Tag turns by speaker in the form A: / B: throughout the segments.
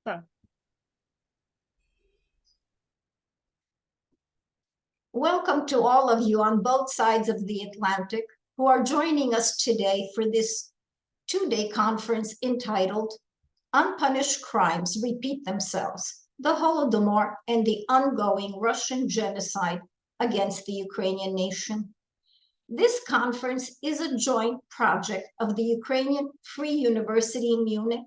A: Так.
B: Welcome to all of you on both sides of the Atlantic who are joining us today for this two-day conference entitled Unpunished Crimes Repeat Themselves, the Holodomor and the ongoing Russian genocide against the Ukrainian nation. This conference is a joint project of the Ukrainian Free University in Munich,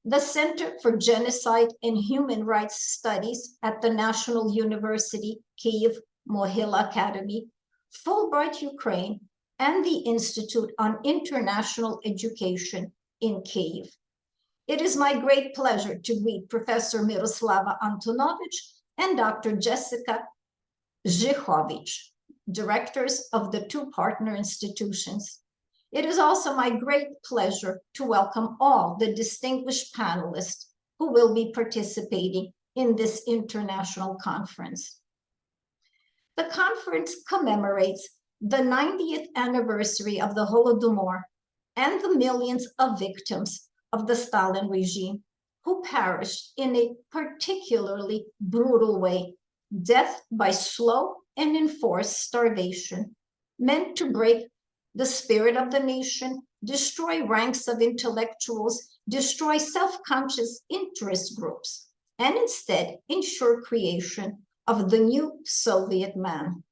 B: the Center for Genocide and Human Rights Studies at the National University, Kyiv-Mogilянська Academy, Fulbryta, Ukraine, and the Institute on International Education in Kyiv. It is my great pleasure to greet Professor Miroslava Antonovich and Dr. Jessica Zhichovich, directors of the two partner institutions. It is also my great pleasure to welcome all the distinguished panelists who will be participating in this international conference. The conference commemorates the 90th anniversary of the Holodomor and the millions of victims of the Stalin regime who perished in a particularly brutal way, death by slow and enforced starvation, meant to break the spirit of the nation, destroy ranks of intellectuals, destroy self-conscious interest groups, and instead ensure creation of the new Soviet man.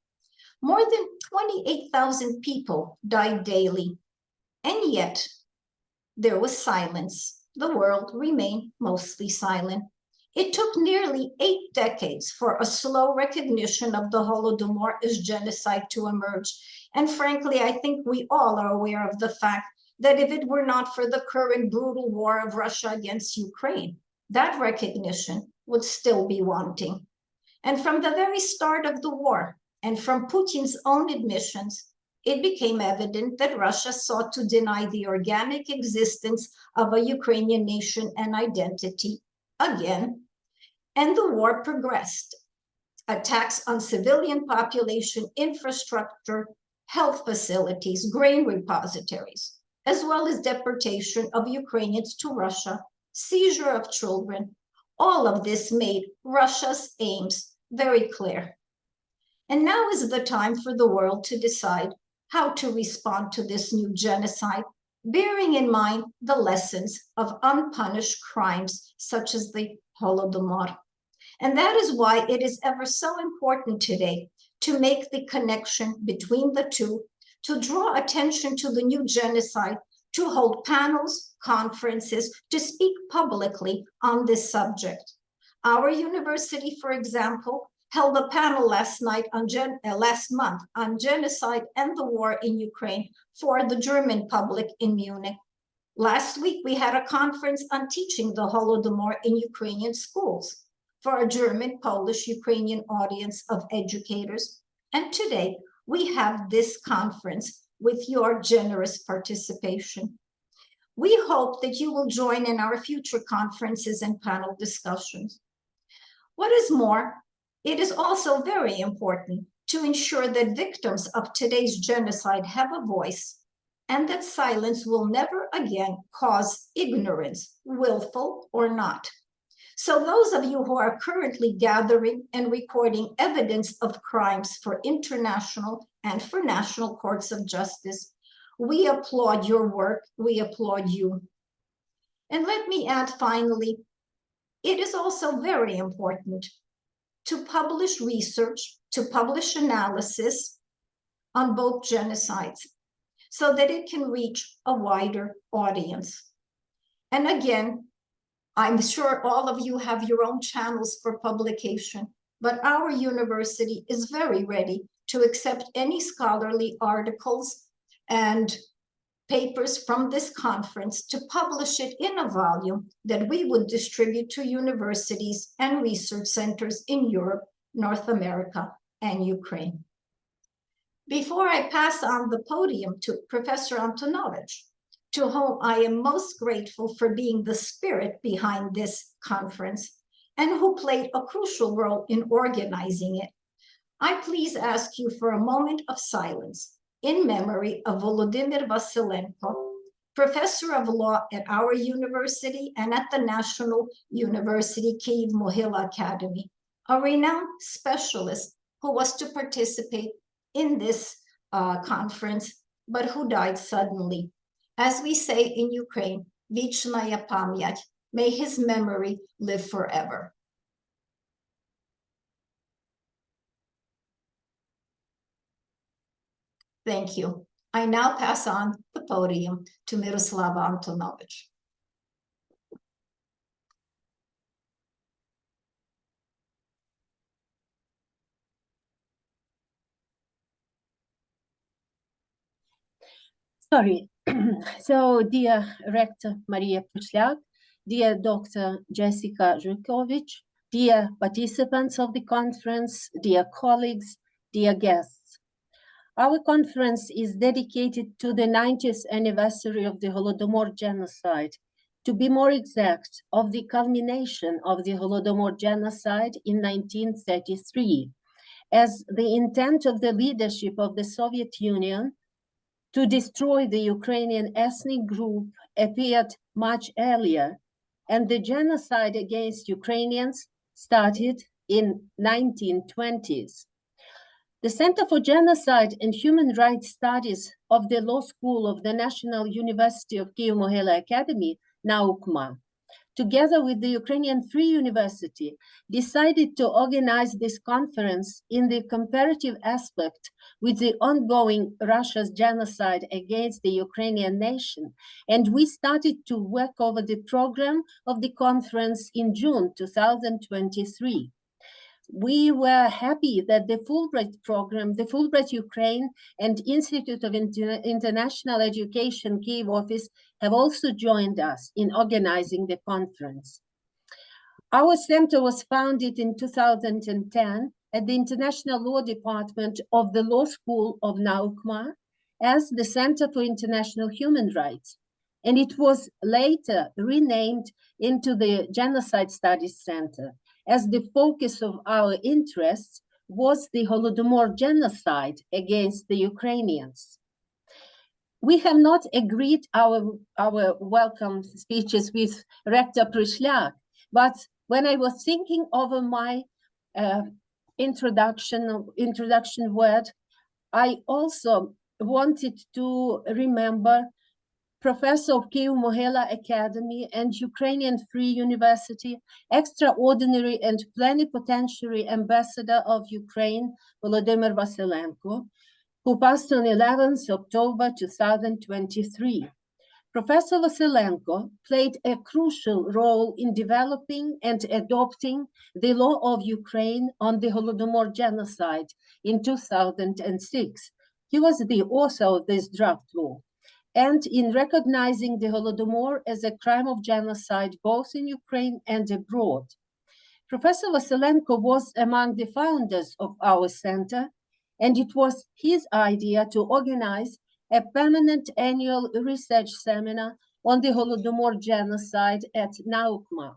B: More than 28,000 people died daily, and yet there was silence. The world remained mostly silent. It took nearly 8 decades for a slow recognition of the Holodomor as genocide to emerge. And frankly, I think we all are aware of the fact that if it were not for the current brutal war of Russia against Ukraine, that recognition would still be wanting. And from the very start of the war, and from Putin's own admissions, it became evident that Russia sought to deny the organic existence of a Ukrainian nation and identity again. And the war progressed. Attacks on civilian population, infrastructure, health facilities, grain repositories, as well as deportation of Ukrainians to Russia, seizure of children, all of this made Russia's aims very clear. And now is the time for the world to decide how to respond to this new genocide, bearing in mind the lessons of unpunished crimes such as the Holodomor. And that is why it is ever so important today to make the connection between the two, to draw attention to the new genocide, to hold panels, conferences, to speak publicly on this subject. Our university, for example, held a panel last month on genocide and the war in Ukraine for the German public in Munich. Last week, we had a conference on teaching the Holodomor in Ukrainian schools for a German, Polish, Ukrainian audience of educators. And today, we have this conference with your generous participation. We hope that you will join in our future conferences and panel discussions. What is more, it is also very important to ensure that victims of today's genocide have a voice and that silence will never again cause ignorance, willful or not. So those of you who are currently gathering and recording evidence of crimes for international and for national courts of justice, we applaud your work, we applaud you. And let me add finally, it is also very important to publish research, to publish analysis on both genocides so that it can reach a wider audience. And again, I'm sure all of you have your own channels for publication, but our university is very ready to accept any scholarly articles and papers from this conference to publish it in a volume that we would distribute to universities and research centers in Europe, North America, and Ukraine. Before I pass on the podium to Professor Antonovich, to whom I am most grateful for being the spirit behind this conference and who played a crucial role in organizing it, I please ask you for a moment of silence in memory of Volodymyr Vasilenko, professor of law at our university and at the National University Kyiv-Mogila Academy, a renowned specialist who was to participate in this conference, but who died suddenly. As we say in Ukraine, Vichnaya Pamyat, may his memory live forever. Thank you. I now pass on the podium to Miroslava Antonovich.
A: Sorry. So, dear Rector Maria Puslak, dear Dr. Jessica Zhukovich, dear participants of the conference, dear colleagues, dear guests. Our conference is dedicated to the 90th anniversary of the Holodomor genocide. To be more exact, of the culmination of the Holodomor genocide in 1933, as the intent of the leadership of the Soviet Union to destroy the Ukrainian ethnic group appeared much earlier, and the genocide against Ukrainians started in 1920s. The Center for Genocide and Human Rights Studies of the Law School of the National University of Kyivo-Mogilянська Academy, naukova, together with the Ukrainian Free University, decided to organize this conference in the comparative aspect with the ongoing Russia's genocide against the Ukrainian nation. And we started to work over the program of the conference in June 2023. We were happy that the Fulbright program, the Fulbright Ukraine and Institute of International Education Kyiv office have also joined us in organizing the conference. Our center was founded in 2010 at the International Law Department of the Law School of naukova as the Center for International Human Rights, and it was later renamed into the Genocide Studies Center, as the focus of our interests was the Holodomor genocide against the Ukrainians. We have not agreed our welcome speeches with Rector Puslak, but when I was thinking over my introduction word, I also wanted to remember Professor of Kyivo-Mogilянська Academy and Ukrainian Free University, extraordinary and plenipotentiary ambassador of Ukraine, Volodymyr Vasilenko, who passed on 11th October 2023. Professor Vasilenko played a crucial role in developing and adopting the law of Ukraine on the Holodomor genocide in 2006. He was the author of this draft law, and in recognizing the Holodomor as a crime of genocide both in Ukraine and abroad. Professor Vasilenko was among the founders of our center, and it was his idea to organize a permanent annual research seminar on the Holodomor genocide at naukova.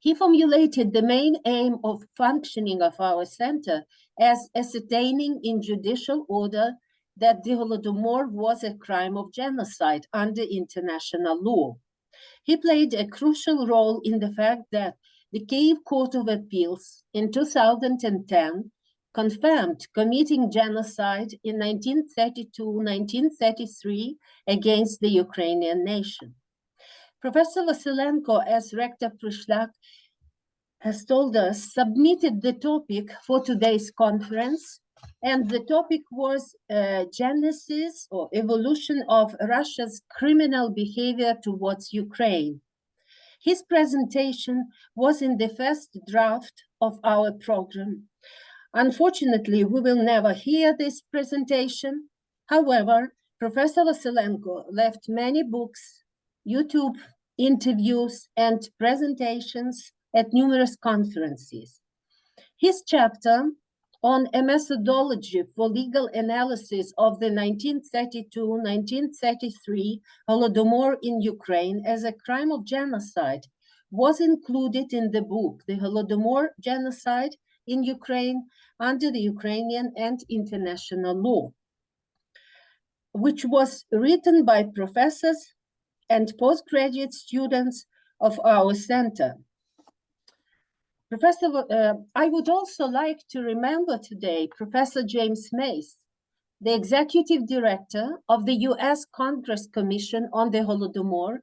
A: He formulated the main aim of functioning of our center as ascertaining in judicial order that the Holodomor was a crime of genocide under international law. He played a crucial role in the fact that the Kyiv Court of Appeals in 2010 confirmed committing genocide in 1932-1933 against the Ukrainian nation. Professor Vasilenko, as Rector Puslak has told us, submitted the topic for today's conference, and the topic was genesis or evolution of Russia's criminal behavior towards Ukraine. His presentation was in the first draft of our program. Unfortunately, we will never hear this presentation. However, Professor Vasilenko left many books, YouTube interviews, and presentations at numerous conferences. His chapter on a methodology for legal analysis of the 1932-1933 Holodomor in Ukraine as a crime of genocide was included in the book, The Holodomor Genocide in Ukraine under the Ukrainian and international law. which was written by professors and postgraduate students of our center. I would also like to remember today Professor James Mace, the executive director of the US Congress Commission on the Holodomor,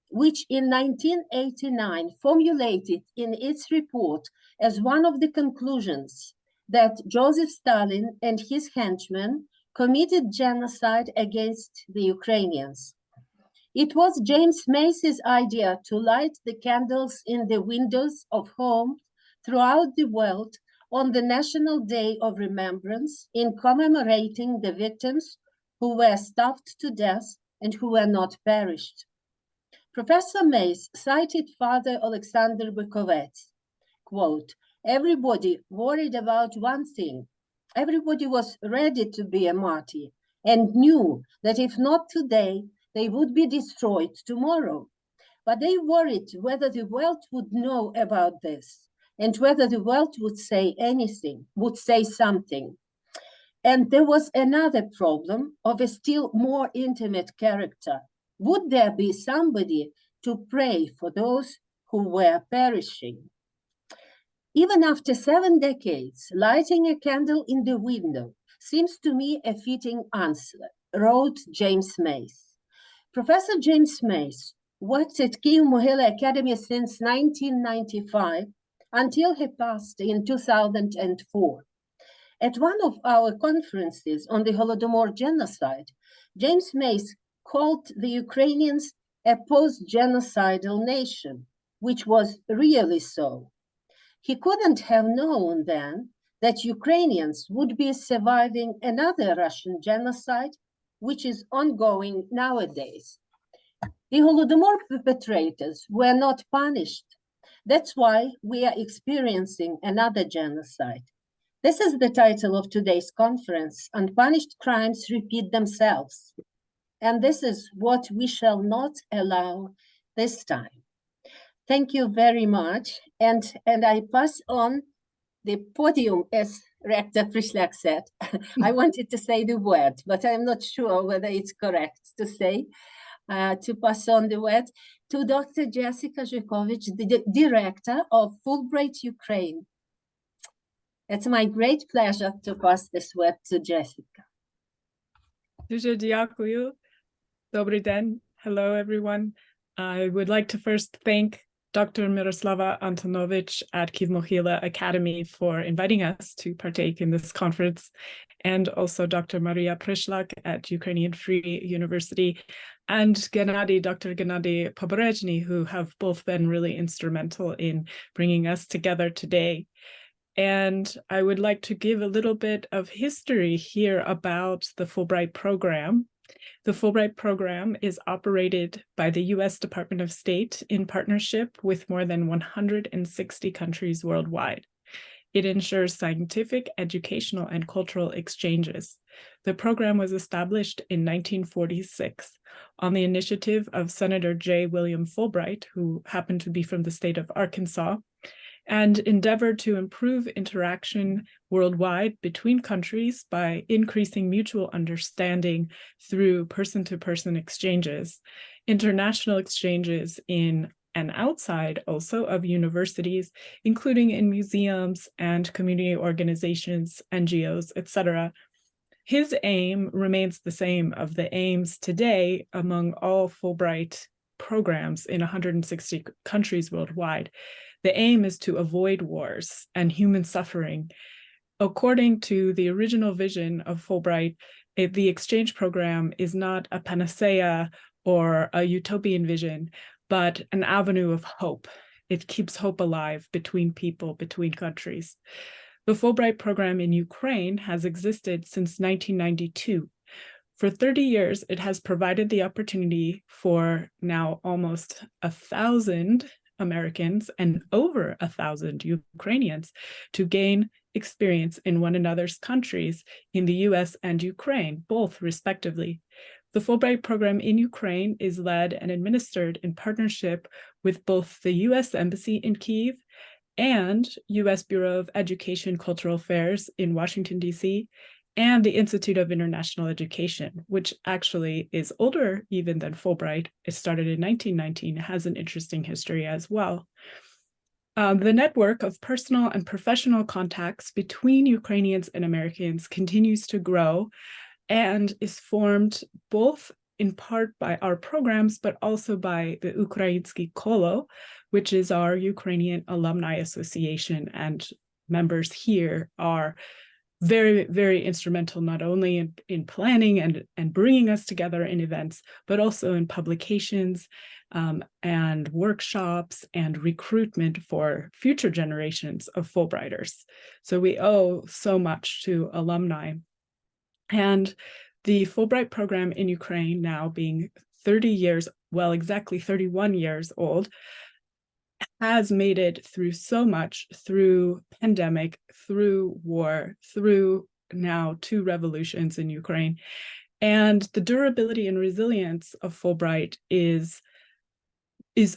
A: which in 1989 formulated in its report as one of the conclusions that Joseph Stalin and his henchmen committed genocide against the Ukrainians. It was James Mace's idea to light the candles in the windows of homes throughout the world on the National Day of Remembrance in commemorating the victims who were starved to death and who were not perished. Professor Mace cited Father Alexander Bukovets, quote, "Everybody worried about one thing. Everybody was ready to be a martyr and knew that if not today, they would be destroyed tomorrow. But they worried whether the world would know about this and whether the world would say anything, would say something. And there was another problem of a still more intimate character. Would there be somebody to pray for those who were perishing?" Even after 7 decades, lighting a candle in the window seems to me a fitting answer, wrote James Mace. Professor James Mace worked at Kyiv-Mogilянська Academy since 1995 until he passed in 2004. At one of our conferences on the Holodomor genocide, James Mace called the Ukrainians a post-genocidal nation, which was really so. He couldn't have known then that Ukrainians would be surviving another Russian genocide, which is ongoing nowadays. The Holodomor perpetrators were not punished. That's why we are experiencing another genocide. This is the title of today's conference, Unpunished Crimes Repeat Themselves. And this is what we shall not allow this time. Thank you very much. And I pass on the podium, as Rector Prishlak said. I wanted to say the word, but I'm not sure whether it's correct to say, to pass on the word to Dr. Jessica Zhukovich, the director of Fulbrait, Ukraine. It's my great pleasure to pass this word to Jessica.
C: Дуже дякую. Добрий день. Hello, everyone. I would like to first thank Dr. Miroslava Antonovich at Kyiv-Mogilянська Academy for inviting us to partake in this conference, and also Dr. Maria Prishlak at Ukrainian Free University, and Dr. Gennady Poborezhny, who have both been really instrumental in bringing us together today. And I would like to give a little bit of history here about the Fulbright program. The Fulbright program is operated by the U.S. Department of State in partnership with more than 160 countries worldwide. It ensures scientific, educational, and cultural exchanges. The program was established in 1946 on the initiative of Senator J. William Fulbright, who happened to be from the state of Arkansas, and endeavored to improve interaction worldwide between countries by increasing mutual understanding through person-to-person exchanges, international exchanges in and outside also of universities, including in museums and community organizations, NGOs, etc. His aim remains the same of the aims today among all Fulbright programs in 160 countries worldwide. The aim is to avoid wars and human suffering. According to the original vision of Fulbright, the exchange program is not a panacea or a utopian vision, but an avenue of hope. It keeps hope alive between people, between countries. The Fulbright program in Ukraine has existed since 1992. For 30 years, it has provided the opportunity for now almost 1,000 Americans and over 1,000 Ukrainians to gain experience in one another's countries in the US and Ukraine, both respectively. The Fulbright program in Ukraine is led and administered in partnership with both the US Embassy in Kyiv and US Bureau of Education Cultural Affairs in Washington, D.C., and the Institute of International Education, which actually is older even than Fulbright. It started in 1919, has an interesting history as well. The network of personal and professional contacts between Ukrainians and Americans continues to grow and is formed both in part by our programs, but also by the Українське коло, which is our Ukrainian Alumni Association, and members here are very, very instrumental, not only in planning and bringing us together in events, but also in publications and workshops and recruitment for future generations of Fulbrighters. So we owe so much to alumni. And the Fulbright program in Ukraine, now being 30 years, well, exactly 31 years old, has made it through so much, through pandemic, through war, through now 2 revolutions in Ukraine. And the durability and resilience of Fulbright is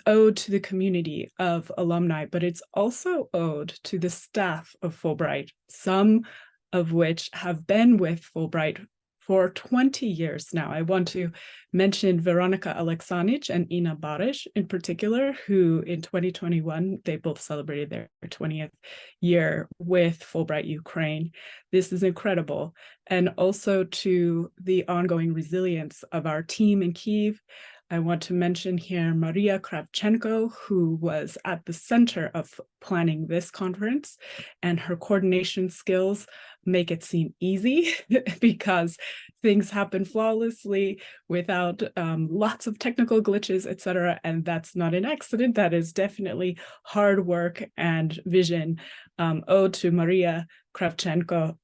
C: owed to the community of alumni, but it's also owed to the staff of Fulbright, some of which have been with Fulbright for 20 years now. I want to mention Veronica Aleksanic and Ina Barish in particular, who in 2021, they both celebrated their 20th year with Fulbright Ukraine. This is incredible. And also to the ongoing resilience of our team in Kyiv. I want to mention here Maria Kravchenko, who was at the center of planning this conference, and her coordination skills make it seem easy because things happen flawlessly without lots of technical glitches, etc. And that's not an accident. That is definitely hard work and vision owed to Maria Kravchenko.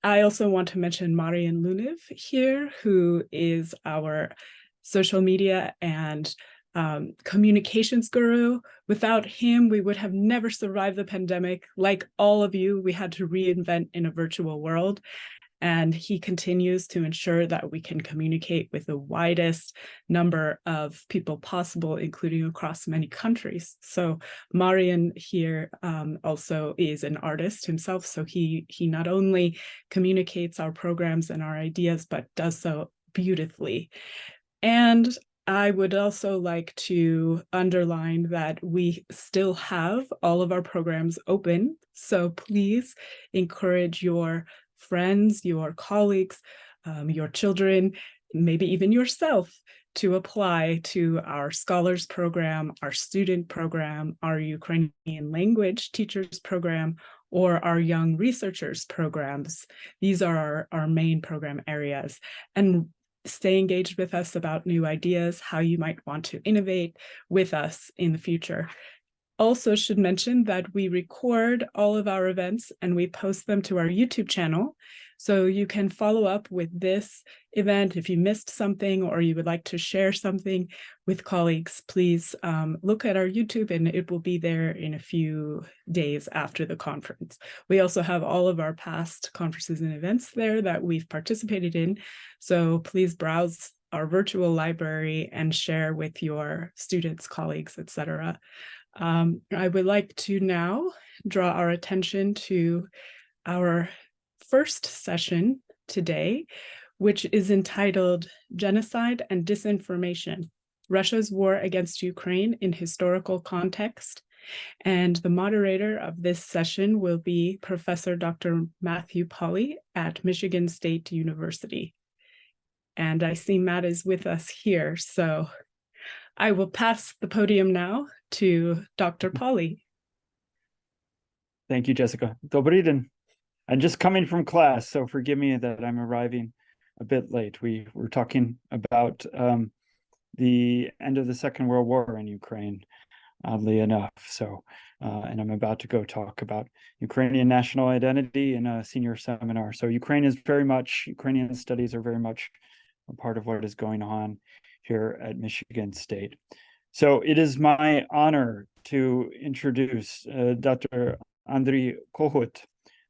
C: I also want to mention Marian Luniv here, who is our social media and communications guru. Without him, we would have never survived the pandemic. Like all of you, we had to reinvent in a virtual world. And he continues to ensure that we can communicate with the widest number of people possible, including across many countries. So Marian here also is an artist himself. So he not only communicates our programs and our ideas, but does so beautifully. And I would also like to underline that we still have all of our programs open. So please encourage your friends, your colleagues, your children, maybe even yourself to apply to our scholars program, our student program, our Ukrainian language teachers program, or our young researchers programs. These are our main program areas. And stay engaged with us about new ideas, how you might want to innovate with us in the future. Also should mention that we record all of our events and we post them to our YouTube channel. So you can follow up with this event. If you missed something or you would like to share something with colleagues, please look at our YouTube and it will be there in a few days after the conference. We also have all of our past conferences and events there that we've participated in. So please browse our virtual library and share with your students, colleagues, etc. I would like to now draw our attention to our first session today, which is entitled Genocide and Disinformation, Russia's War Against Ukraine in Historical Context. And the moderator of this session will be Professor Dr. Matthew Polly at Michigan State University. And I see Matt is with us here, so I will pass the podium now to Dr. Polly.
D: Thank you, Jessica. Dobrý den. I'm just coming from class, so forgive me that I'm arriving a bit late. We were talking about the end of the Second World War in Ukraine, oddly enough. So, and I'm about to go talk about Ukrainian national identity in a senior seminar. So Ukrainian studies are very much a part of what is going on here at Michigan State. So it is my honor to introduce Dr. Andriy Kohut,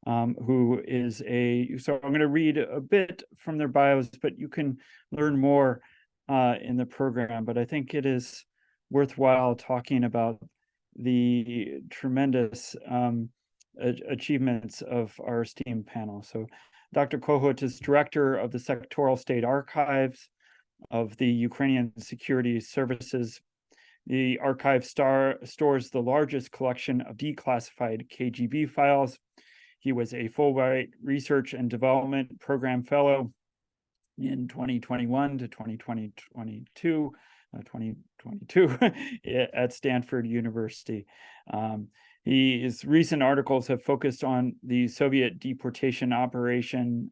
D: who is so I'm going to read a bit from their bios, but you can learn more in the program. But I think it is worthwhile talking about the tremendous achievements of our esteemed panel. So Dr. Kohut is director of the Sectoral State Archives of the Ukrainian Security Services. The archive stores the largest collection of declassified KGB files. He was a Fulbright Research and Development Program Fellow in 2021 to 2022 at Stanford University. His recent articles have focused on the Soviet deportation operation,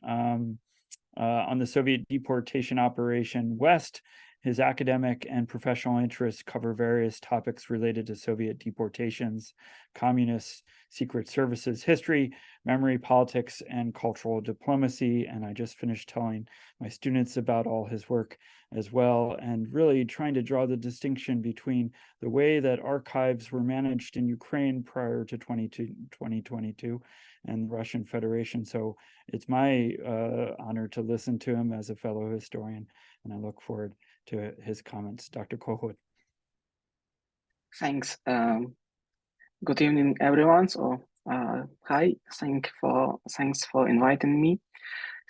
D: West. His academic and professional interests cover various topics related to Soviet deportations, communist secret services history, memory, politics, and cultural diplomacy. And I just finished telling my students about all his work as well, and really trying to draw the distinction between the way that archives were managed in Ukraine prior to 2022 and the Russian Federation. So it's my honor to listen to him as a fellow historian, and I look forward to his comments. Dr. Kohut.
E: Thanks. Good evening, everyone. So, hi. Thanks for inviting me.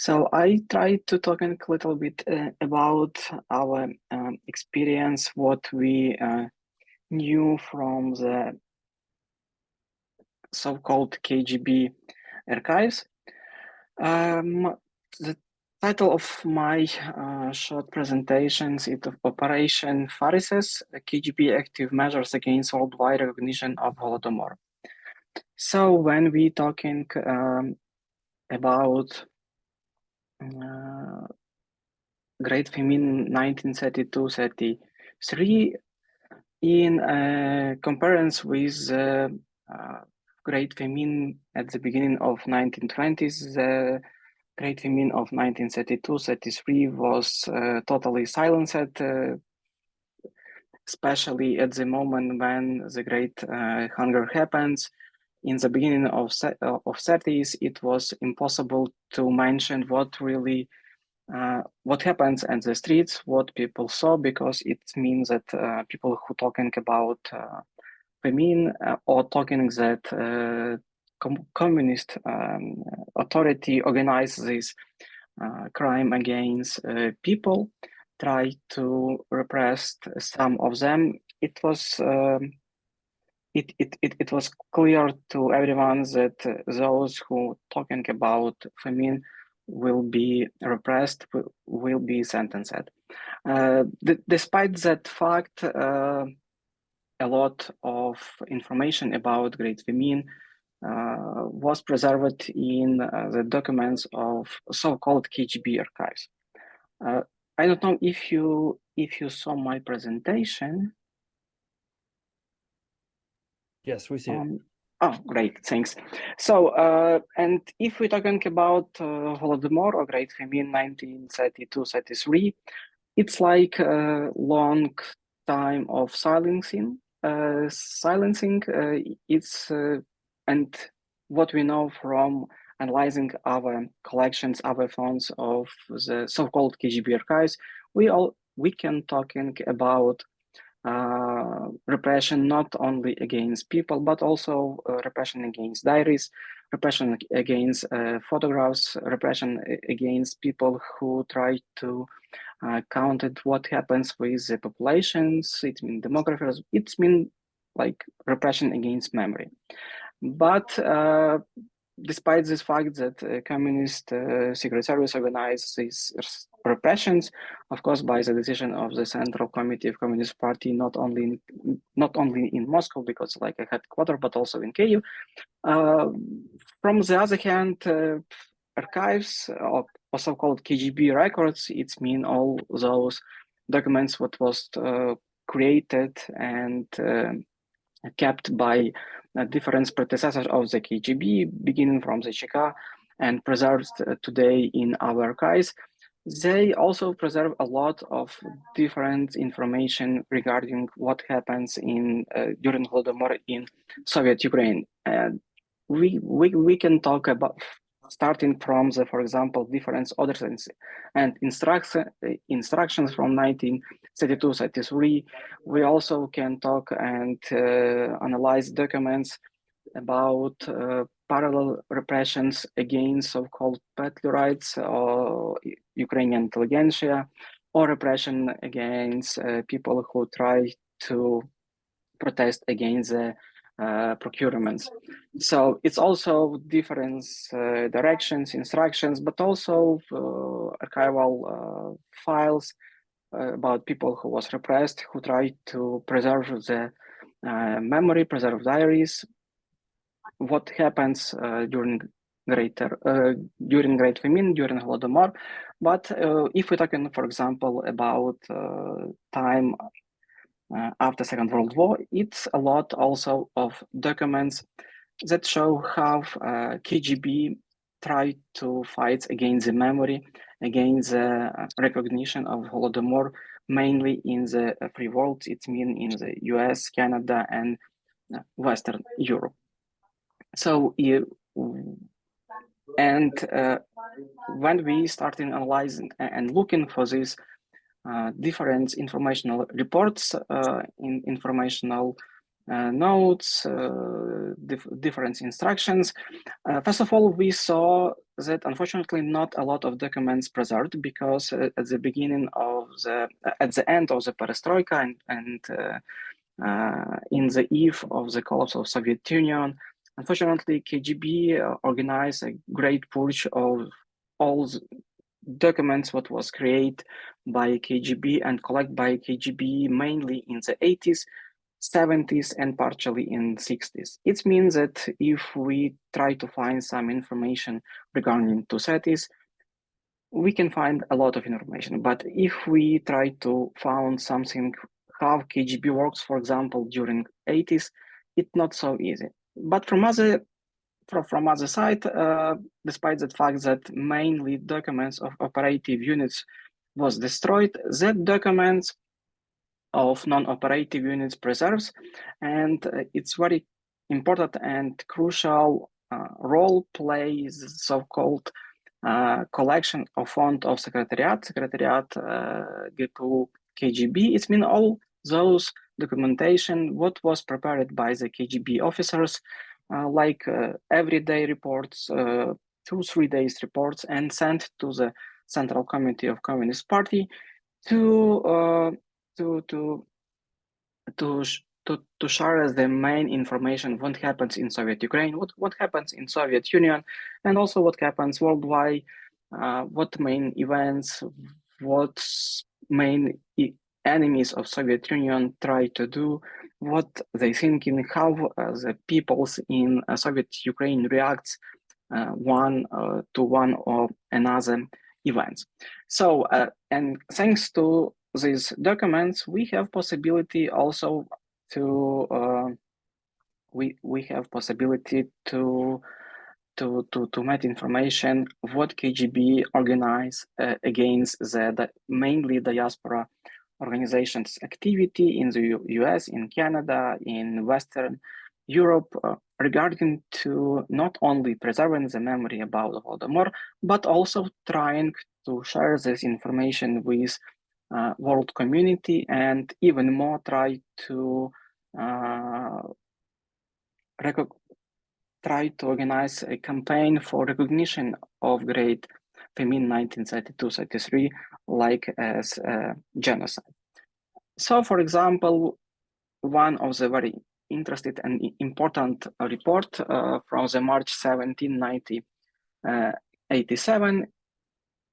E: So I tried to talk a little bit about our experience, what we knew from the so-called KGB archives. The title of my short presentations is Operation Pharisees, KGB Active Measures Against Worldwide Recognition of Holodomor. So when we talking about Great Famine 1932-33 in comparison with Great Famine at the beginning of 1920s, the Great Famine of 1932-33 was totally silenced, especially at the moment when the Great Hunger happens. In the beginning of 30s, it was impossible to mention what happens in the streets, what people saw, because it means that people who talking about famine or talking that communist authority organized this crime against people, try to repress some of them. It was it was clear to everyone that those who talking about famine will be repressed, will be sentenced. Despite that fact, a lot of information about Great Famine was preserved in the documents of so-called KGB archives. I don't know if you saw my presentation.
D: Yes, we see it.
E: Oh, great, thanks. So, and if we're talking about Holodomor or Great Famine 1932-33, it's like a long time of silencing. It's and what we know from analyzing our collections, our funds of the so-called KGB archives, we can talking about repression not only against people, but also repression against diaries, repression against photographs, repression against people who try to count what happens with the populations. It means demographers. It means like repression against memory. But despite this fact that communist secret service organized these repressions, of course, by the decision of the Central Committee of Communist Party, not only in Moscow, because like a headquarters, but also in Kyiv. From the other hand, archives or so-called KGB records, it means all those documents what was created and kept by different predecessors of the KGB, beginning from the Cheka and preserved today in our archives. They also preserve a lot of different information regarding what happens in during Holodomor in Soviet Ukraine. And we can talk about starting from the, for example, different orders and instructions from 1932-33. We also can talk and analyze documents about parallel repressions against so-called patriots or Ukrainian intelligentsia, or repression against people who try to protest against the procurements. So it's also different directions, instructions, but also archival files about people who was repressed, who tried to preserve the memory, preserve diaries, what happens during Great Famine, during Holodomor. But if we're talking, for example, about time after Second World War, it's a lot also of documents that show how KGB tried to fight against the memory, against the recognition of Holodomor, mainly in the free world. It means in the US, Canada, and Western Europe. So, when we started analyzing and looking for these different informational reports, informational notes, different instructions. First of all, we saw that unfortunately not a lot of documents preserved, because at the beginning of at the end of the perestroika and in the eve of the collapse of Soviet Union, unfortunately, KGB organized a great purge of all the documents what was created by KGB and collected by KGB mainly in the 80s, 70s, and partially in 60s. It means that if we try to find some information regarding two cities, we can find a lot of information. But if we try to find something how KGB works, for example, during 80s, it's not so easy. But from other side, despite the fact that mainly documents of operative units was destroyed, that documents of non-operative units preserves, and it's very important and crucial role plays so-called collection of fund of Secretariat GPU KGB. It means all those documentation what was prepared by the KGB officers, like everyday reports, 2-3 days reports, and sent to the Central Committee of Communist Party to share the main information what happens in Soviet Ukraine, what happens in Soviet Union, and also what happens worldwide, what main events, what main enemies of Soviet Union try to do, what they thinking, how the peoples in Soviet Ukraine reacts one to one or another events. So, and thanks to these documents, we have possibility also to we have possibility to make information what KGB organized against the mainly diaspora organizations activity in the US, in Canada, in Western Europe, regarding to not only preserving the memory about the Holodomor, but also trying to share this information with world community, and even more try to organize a campaign for recognition of Great Famine 1932-33, like as genocide. So, for example, one of the very interesting and important report from the March 17, 1987,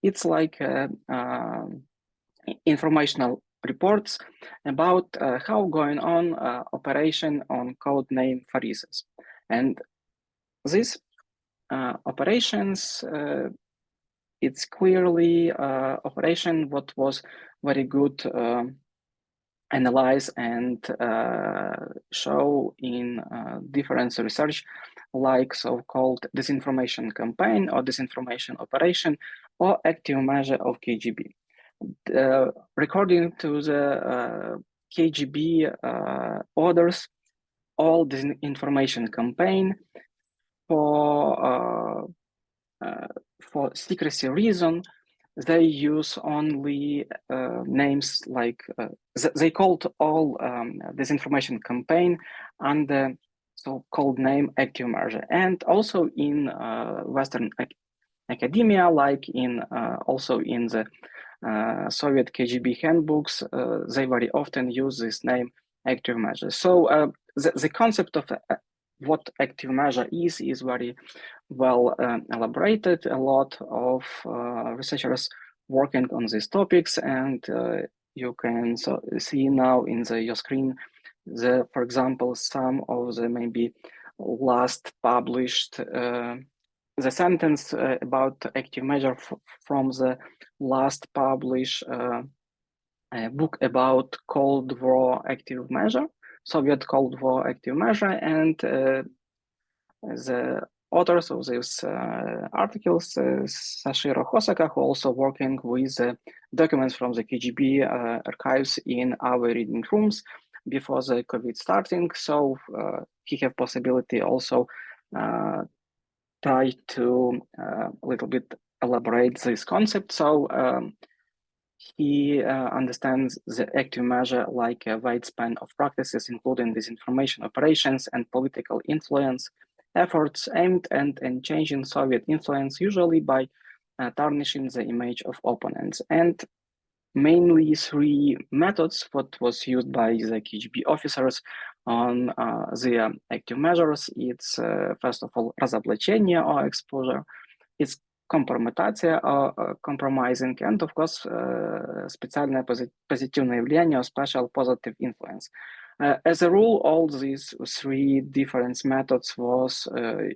E: it's like informational reports about how going on operation on code name Pharises. And these operations, it's clearly operation what was very good analyzed and show in different research, like so-called disinformation campaign or disinformation operation or active measure of KGB. According to the KGB orders, all disinformation campaign for secrecy reason, they use only names like they called all disinformation campaign under so-called name active measure. And also in Western academia, like in also in the Soviet KGB handbooks, they very often use this name active measure. So the concept of what active measure is very well elaborated. A lot of researchers working on these topics, and you can see now in your screen, for example, some of the maybe last published the sentence about active measure from the last published book about Cold War active measure, Soviet Cold War active measure, and the authors of these articles, Sashiro Hosaka, who also working with documents from the KGB archives in our reading rooms before the COVID starting. So he have possibility also try to a little bit elaborate this concept. So he understands the active measure like a wide span of practices, including disinformation operations and political influence efforts aimed at changing Soviet influence, usually by tarnishing the image of opponents. And mainly three methods what was used by the KGB officers on their active measures. It's first of all разоблачение or exposure, it's компрометация or compromising, and of course специальное позитивное влияние or special positive influence. As a rule, all these three different methods was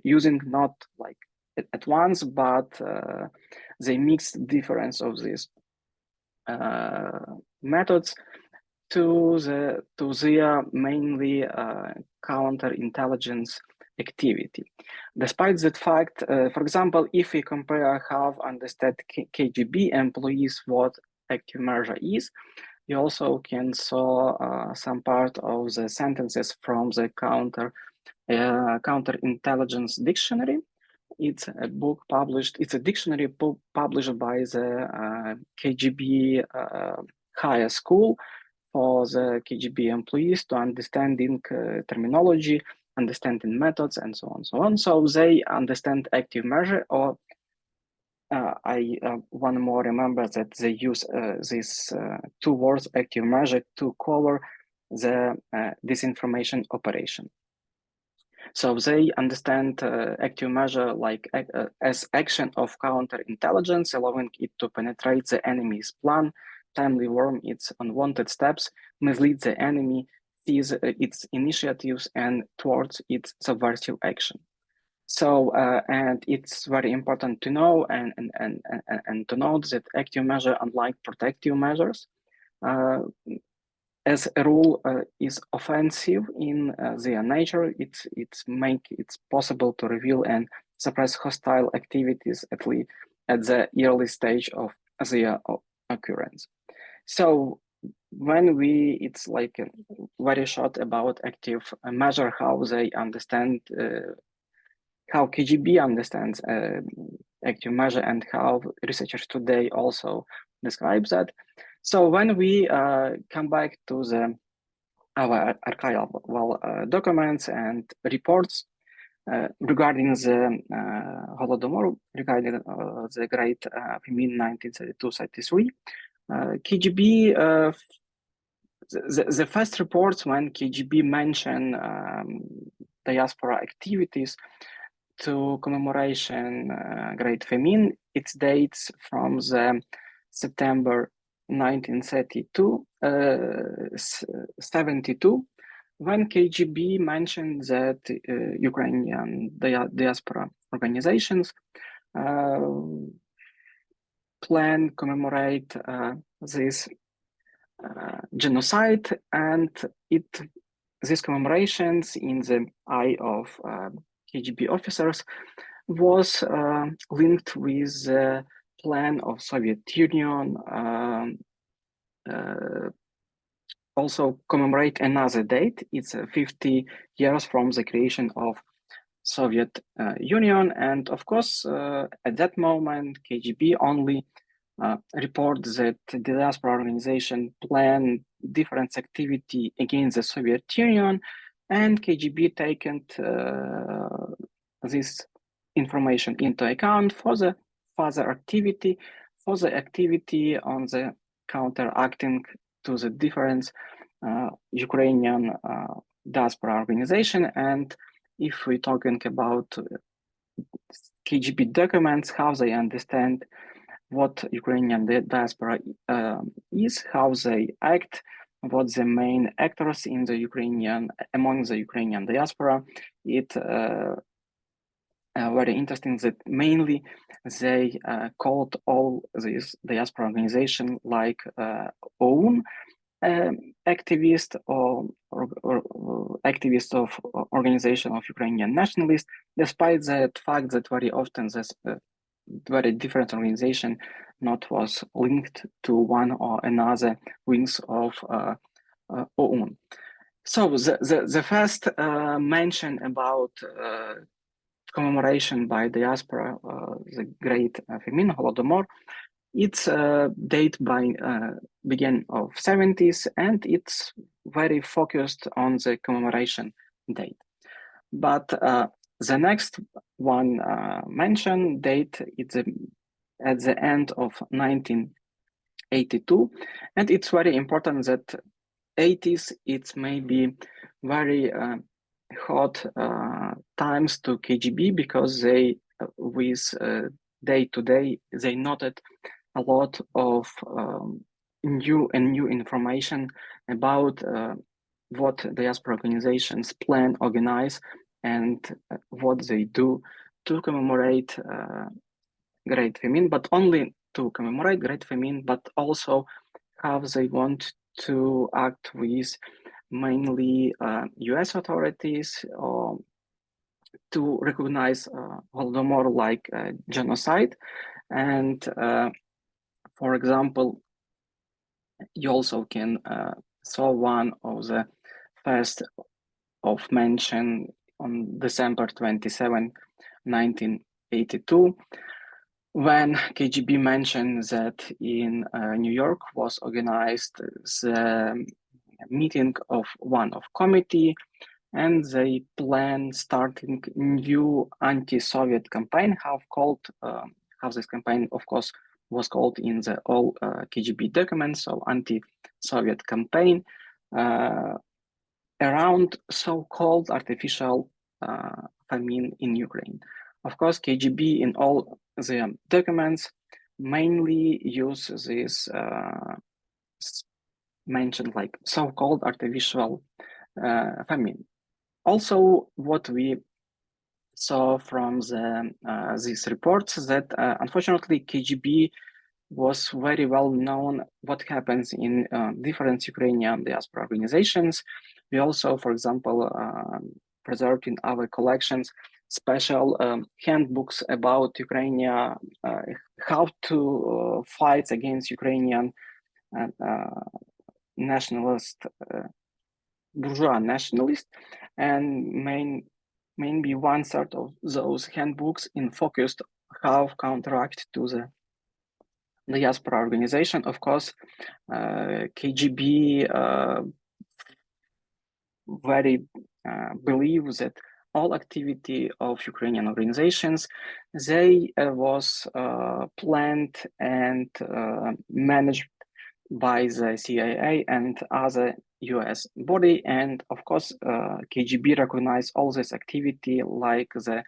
E: using not like at once, but they mixed difference of these methods to their mainly counterintelligence activity. Despite that fact, for example, if we compare how understand KGB employees what active measure is, you also can saw some part of the sentences from the counterintelligence dictionary. It's a book published, it's a dictionary published by the KGB higher school for the KGB employees to understanding terminology, understanding methods, and so on, so on. So they understand active measure, or I one more remember that they use these two words, active measure, to cover the disinformation operation. So they understand active measure like as action of counterintelligence, allowing it to penetrate the enemy's plan, timely warn its unwanted steps, mislead the enemy, seize its initiatives, and thwart its subversive action. So, and it's very important to know and to note that active measure, unlike protective measures, as a rule, is offensive in their nature. It's possible to reveal and suppress hostile activities at the early stage of their occurrence. So when it's like very short about active measure, how they understand, how KGB understands active measure, and how researchers today also describe that. So when we come back to our archival documents and reports regarding the Holodomor, regarding the Great Famine 1932-33, KGB, the first reports when KGB mentioned diaspora activities to commemoration Great Famine, it dates from the September 1932, 72, when KGB mentioned that Ukrainian diaspora organizations plan commemorate this genocide, and these commemorations in the eye of KGB officers was linked with the plan of Soviet Union also commemorate another date. It's 50 years from the creation of Soviet Union, and of course at that moment KGB only report that the diaspora organization planned different activity against the Soviet Union, and KGB taken this information into account for the further activity, on the counteracting to the different Ukrainian diaspora organization. And if we're talking about KGB documents, how they understand what Ukrainian diaspora is, how they act, what the main actors in the among the Ukrainian diaspora. It very interesting that mainly they called all these diaspora organization like own activist or activist of organization of Ukrainian nationalists, despite the fact that very often this very different organization not was linked to one or another wings of OUN. So the first mention about commemoration by diaspora, the great famine, Holodomor, it's date by beginning of 70s, and it's very focused on the commemoration date. But the next one mentioned date, it's at the end of 1982, and it's very important that 80s, it's maybe very hot times to KGB, because they, with day to day, they noted a lot of new information about what diaspora organizations plan, organize, and what they do to commemorate Great Famine, but only to commemorate Great Famine, but also how they want to act with mainly US authorities, or to recognize Holodomor like genocide. And for example, you also can saw one of the first of mention on December 27, 1982, when KGB mentioned that in New York was organized the meeting of one of committee, and they plan starting new anti-Soviet campaign, how this campaign, of course, was called in the all KGB documents, so anti-Soviet campaign around so-called artificial famine in Ukraine. Of course, KGB in all the documents mainly use this mentioned like so-called artificial famine. Also, what we saw from these reports that unfortunately KGB was very well known what happens in different Ukrainian diaspora organizations. We also, for example, preserved in our collections special handbooks about Ukraine, how to fight against Ukrainian nationalist, bourgeois nationalist, and mainly one third of those handbooks in focused how counteract to the diaspora organization. Of course, KGB very believes that all activity of Ukrainian organizations, they was planned and managed by the CIA and other US body. And of course, KGB recognized all this activity like the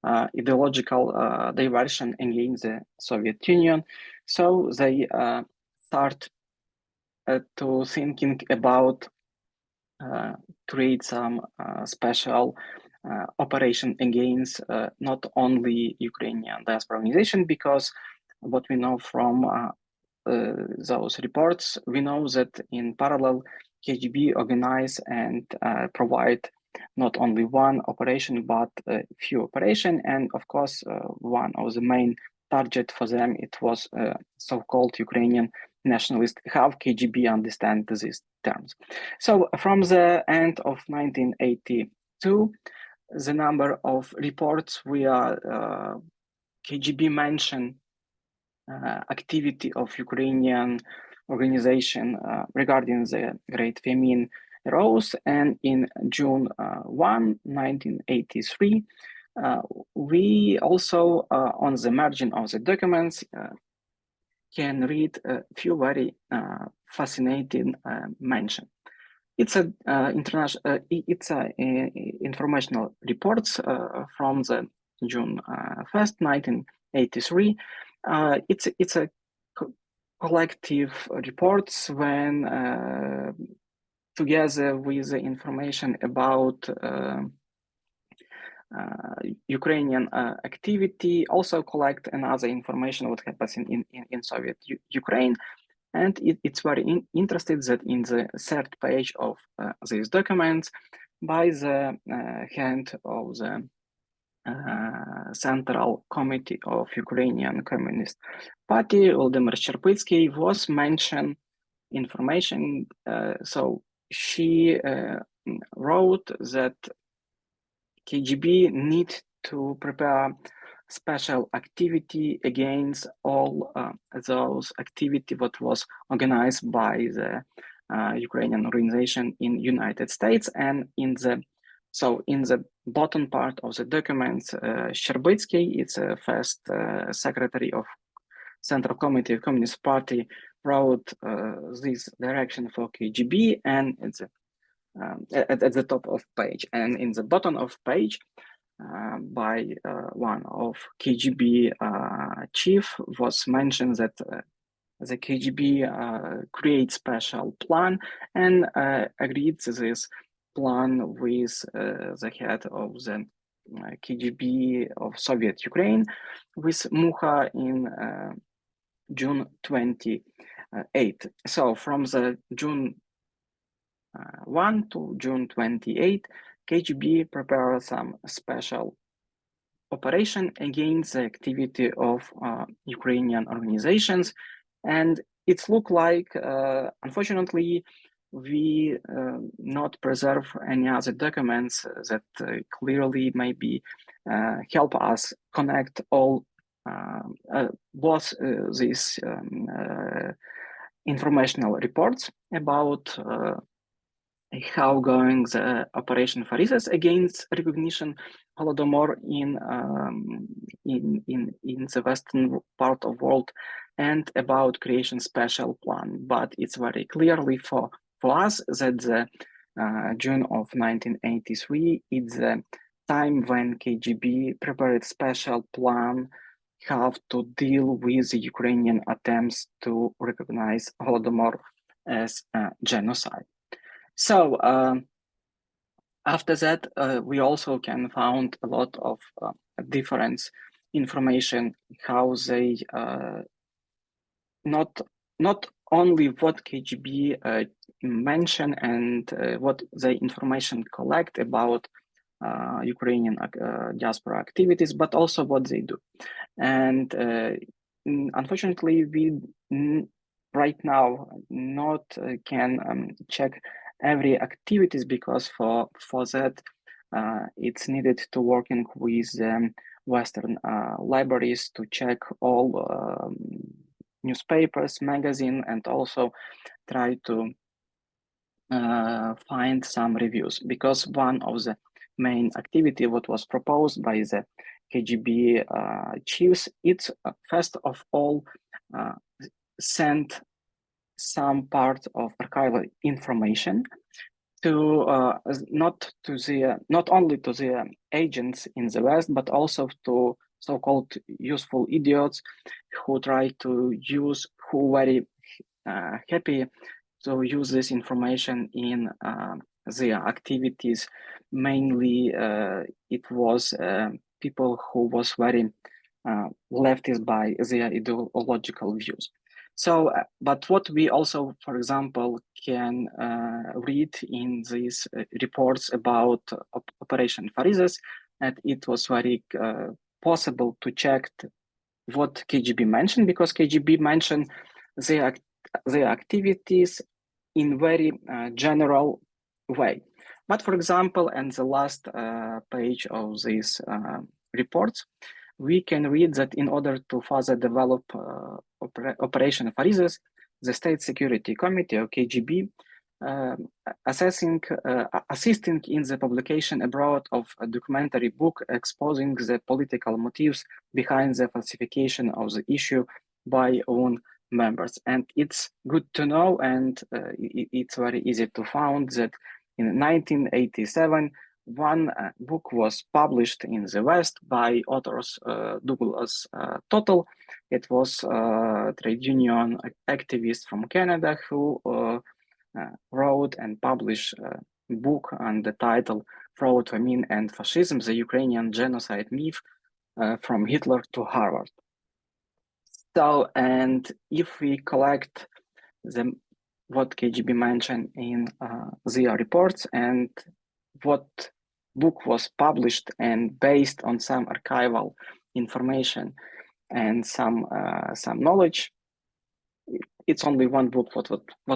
E: ideological diversion against the Soviet Union. So they start to thinking about create some special operation against not only Ukrainian diaspora organization, because what we know from those reports, we know that in parallel KGB organize and provide not only one operation but a few operation, and of course one of the main target for them, it was so-called Ukrainian nationalist. How KGB understand these terms. So from the end of 1982, the number of reports where KGB mentioned activity of Ukrainian organization regarding the Great Famine arose, and in June 1, 1983, we also, on the margin of the documents, can read a few very fascinating mention. It's a informational reports from the June 1st, 1983. It's a collective reports when together with the information about Ukrainian activity, also collect another information what happens in Soviet Ukraine. And it's very interesting that in the third page of these documents, by the hand of the Central Committee of Ukrainian Communist Party, Volodymyr Shcherbitsky, was mentioned information. So she wrote that KGB need to prepare special activity against all those activity that was organized by the Ukrainian organization in United States. And in the bottom part of the documents, Shcherbitsky, it's a first secretary of Central Committee of Communist Party, wrote this direction for KGB, and it's at the top of page, and in the bottom of page, by one of KGB chief was mentioned that the KGB create special plan and agreed to this plan with the head of the KGB of Soviet Ukraine, with Mucha in June 28. So from the June 1 to June 28, KGB prepared some special operation against the activity of Ukrainian organizations, and it looked like, unfortunately, we not preserve any other documents that clearly maybe help us connect all both these informational reports about how going the operation Pharisas against recognition Holodomor in the western part of world, and about creation special plan. But it's very clearly for us that the June of 1983 is the time when KGB prepared special plan how to deal with the Ukrainian attempts to recognize Holodomor as genocide. So after that, we also can find a lot of different information how they not only what KGB mention and what the information collect about Ukrainian diaspora activities, but also what they do. And unfortunately, we right now not can check every activities, because for that it's needed to working with Western libraries to check all newspapers, magazine, and also try to find some reviews, because one of the main activity what was proposed by the KGB chiefs, it's first of all send some part of archival information to not only to the agents in the West, but also to so-called useful idiots who try to use, who very happy to use this information in their activities. Mainly, it was people who was very leftist by their ideological views. So, but what we also, for example, can read in these reports about Operation Pharisas, that it was very possible to check what KGB mentioned, because KGB mentioned their activities in very general way. But for example, in the last page of these reports, we can read that in order to further develop Operation Pharisas, the State Security Committee, or KGB, assisting in the publication abroad of a documentary book exposing the political motives behind the falsification of the issue by own members. And it's good to know, and it's very easy to find that in 1987, one book was published in the West by authors Douglas Total. It was a trade union activist from Canada who wrote and published a book on the title Fraud, Famine and Fascism, the Ukrainian Genocide Myth from Hitler to Harvard. So, and if we collect what KGB mentioned in their reports and what book was published and based on some archival information and some knowledge, it's only one book what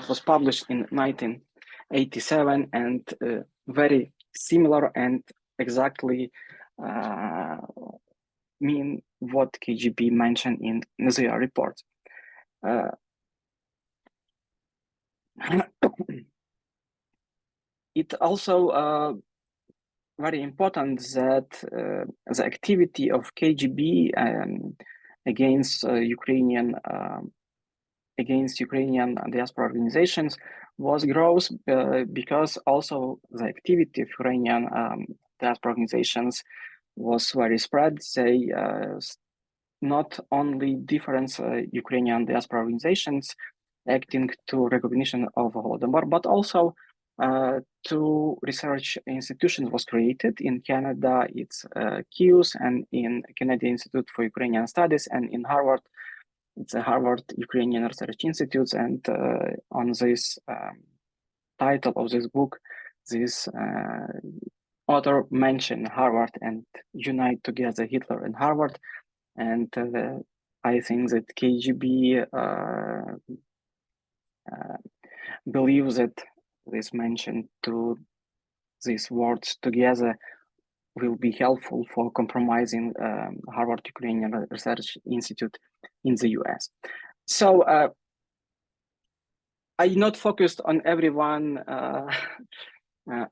E: was published in 1987 and very similar and exactly mean what KGB mentioned in their report. It also very important that the activity of KGB against Ukrainian diaspora organizations was gross because also the activity of Ukrainian diaspora organizations was very spread. They not only different Ukrainian diaspora organizations acting to recognition of Holodomor, but also two research institutions was created in Canada. It's Kyiv, and in Canadian Institute for Ukrainian Studies, and in Harvard, it's a Harvard Ukrainian Research Institute. And on this title of this book, this author mentioned Harvard and Unite Together Hitler and Harvard. And I think that KGB believes that this mention to these words together will be helpful for compromising Harvard Ukrainian Research Institute in the US. So I not focused on everyone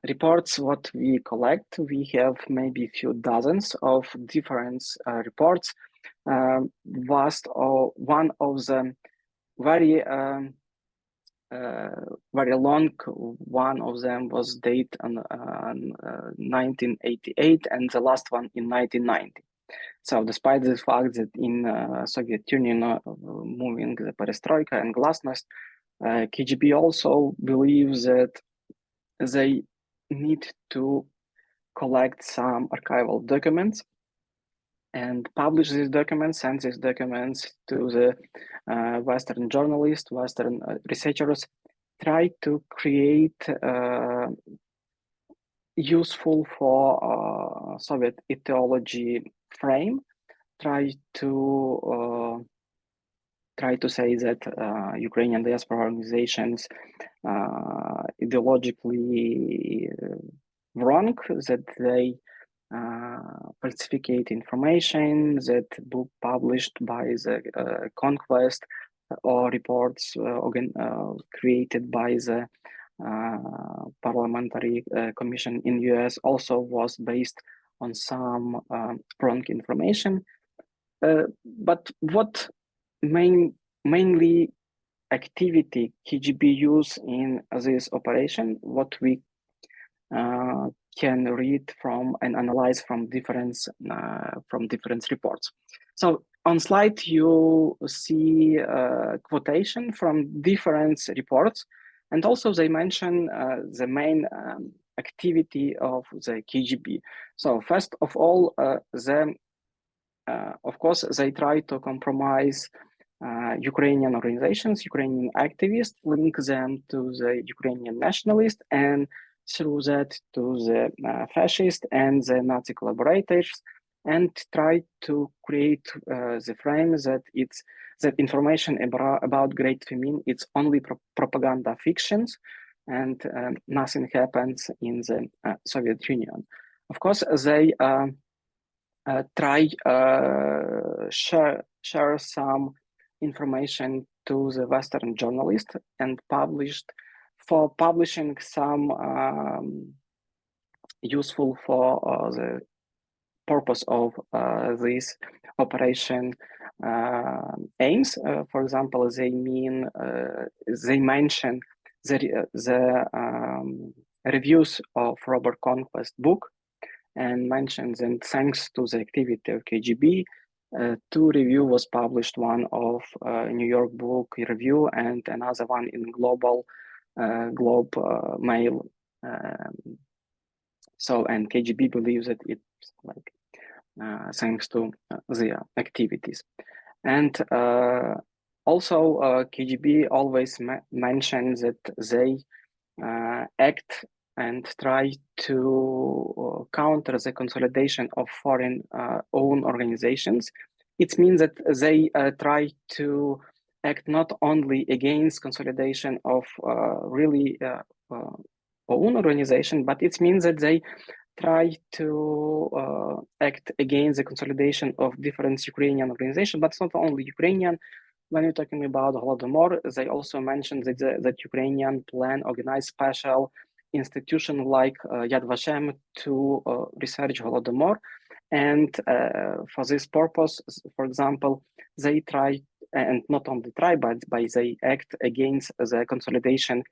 E: reports what we collect. We have maybe a few dozens of different reports. One of them very long. One of them was dated on 1988, and the last one in 1990. So, despite the fact that in Soviet Union moving the perestroika and glasnost, KGB also believes that they need to collect some archival documents and publish these documents, send these documents to the Western journalists, Western researchers, try to create useful for Soviet ideology frame, try to say that Ukrainian diaspora organizations ideologically wrong, that they falsificate information, that book published by the Conquest or reports created by the parliamentary commission in US also was based on some wrong information. But what mainly activity KGB use in this operation, what we can read from and analyze from different reports. So on slide you see quotation from different reports, and also they mention the main activity of the KGB. So first of all, of course, they try to compromise Ukrainian organizations, Ukrainian activists, link them to the Ukrainian nationalists, and through that to the fascists and the Nazi collaborators, and try to create the frame that that information about Great Famine, it's only propaganda fictions, and nothing happens in the Soviet Union. Of course, they try share some information to the Western journalists and published for publishing some useful for the purpose of this operation aims. For example, they mention the reviews of Robert Conquest book, and mentions that thanks to the activity of KGB, 2 review was published, one of New York Book Review and another one in Globe Mail. So, and KGB believes that it's like thanks to their activities. And also KGB always mentions that they act and try to counter the consolidation of foreign owned organizations. It means that they try to act not only against consolidation of really own organization, but it means that they try to act against the consolidation of different Ukrainian organizations, but it's not only Ukrainian. When you're talking about Holodomor, they also mentioned that Ukrainian plan organize special institution like Yad Vashem to research Holodomor. And for this purpose, for example, they try, and not only try, but they act against the consolidation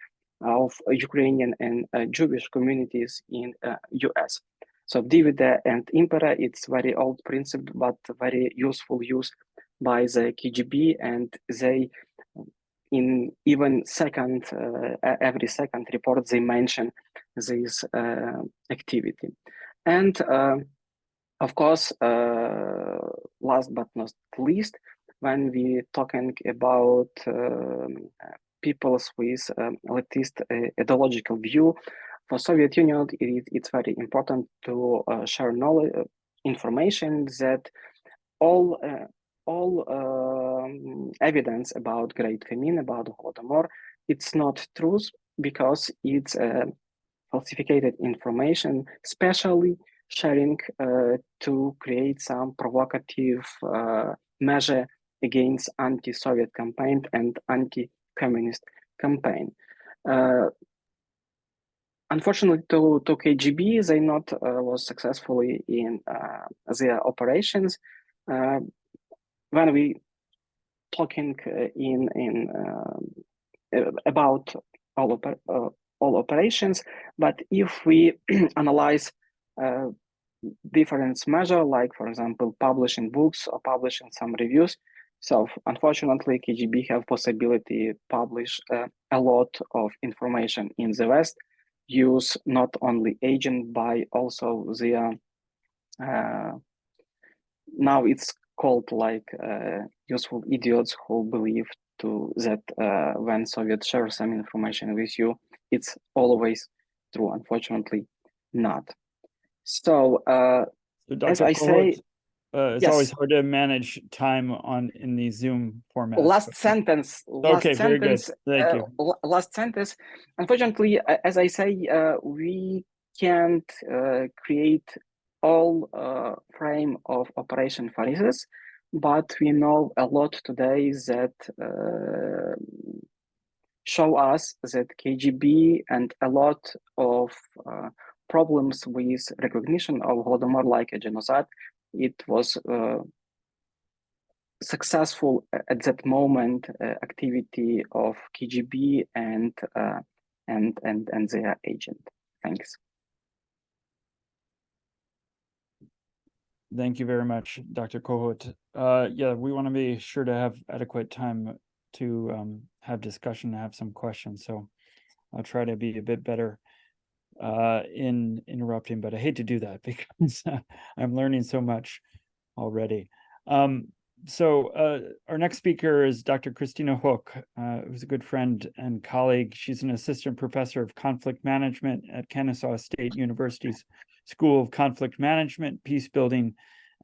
E: of Ukrainian and Jewish communities in US. So divide and impera, it's very old principle, but very useful use by the KGB, and they in even second, every second report, they mention this activity. And of course, last but not least, when we're talking about peoples with leftist ideological view, for Soviet Union, it's very important to share knowledge, information that all evidence about Great Famine, about Holodomor, it's not truth because it's falsified information, especially sharing to create some provocative measure against anti-Soviet campaign and anti-communist campaign. Unfortunately, to KGB, they not was successfully in their operations. When we talking about all operations, but if we analyze different measures, like for example publishing books or publishing some reviews, so unfortunately KGB have possibility publish a lot of information in the West, use not only agent by also their now it's called like useful idiots who believe that when Soviets share some information with you, it's always true. Unfortunately, not. So, as I say,
D: it's always hard to manage time in the Zoom format.
E: Last sentence.
D: Okay, very good. Thank you.
E: Last sentence. Unfortunately, as I say, we can't create all frame of operation phases, but we know a lot today that show us that KGB and a lot of problems with recognition of Holodomor like a genocide, it was successful at that moment activity of KGB and their agent. Thanks.
D: Thank you very much, Dr. Kohut. Yeah, we want to be sure to have adequate time to have discussion and have some questions. So I'll try to be a bit better in interrupting, but I hate to do that because I'm learning so much already. So our next speaker is Dr. Christina Hook, who's a good friend and colleague. She's an assistant professor of conflict management at Kennesaw State University's School of Conflict Management, Peace Building,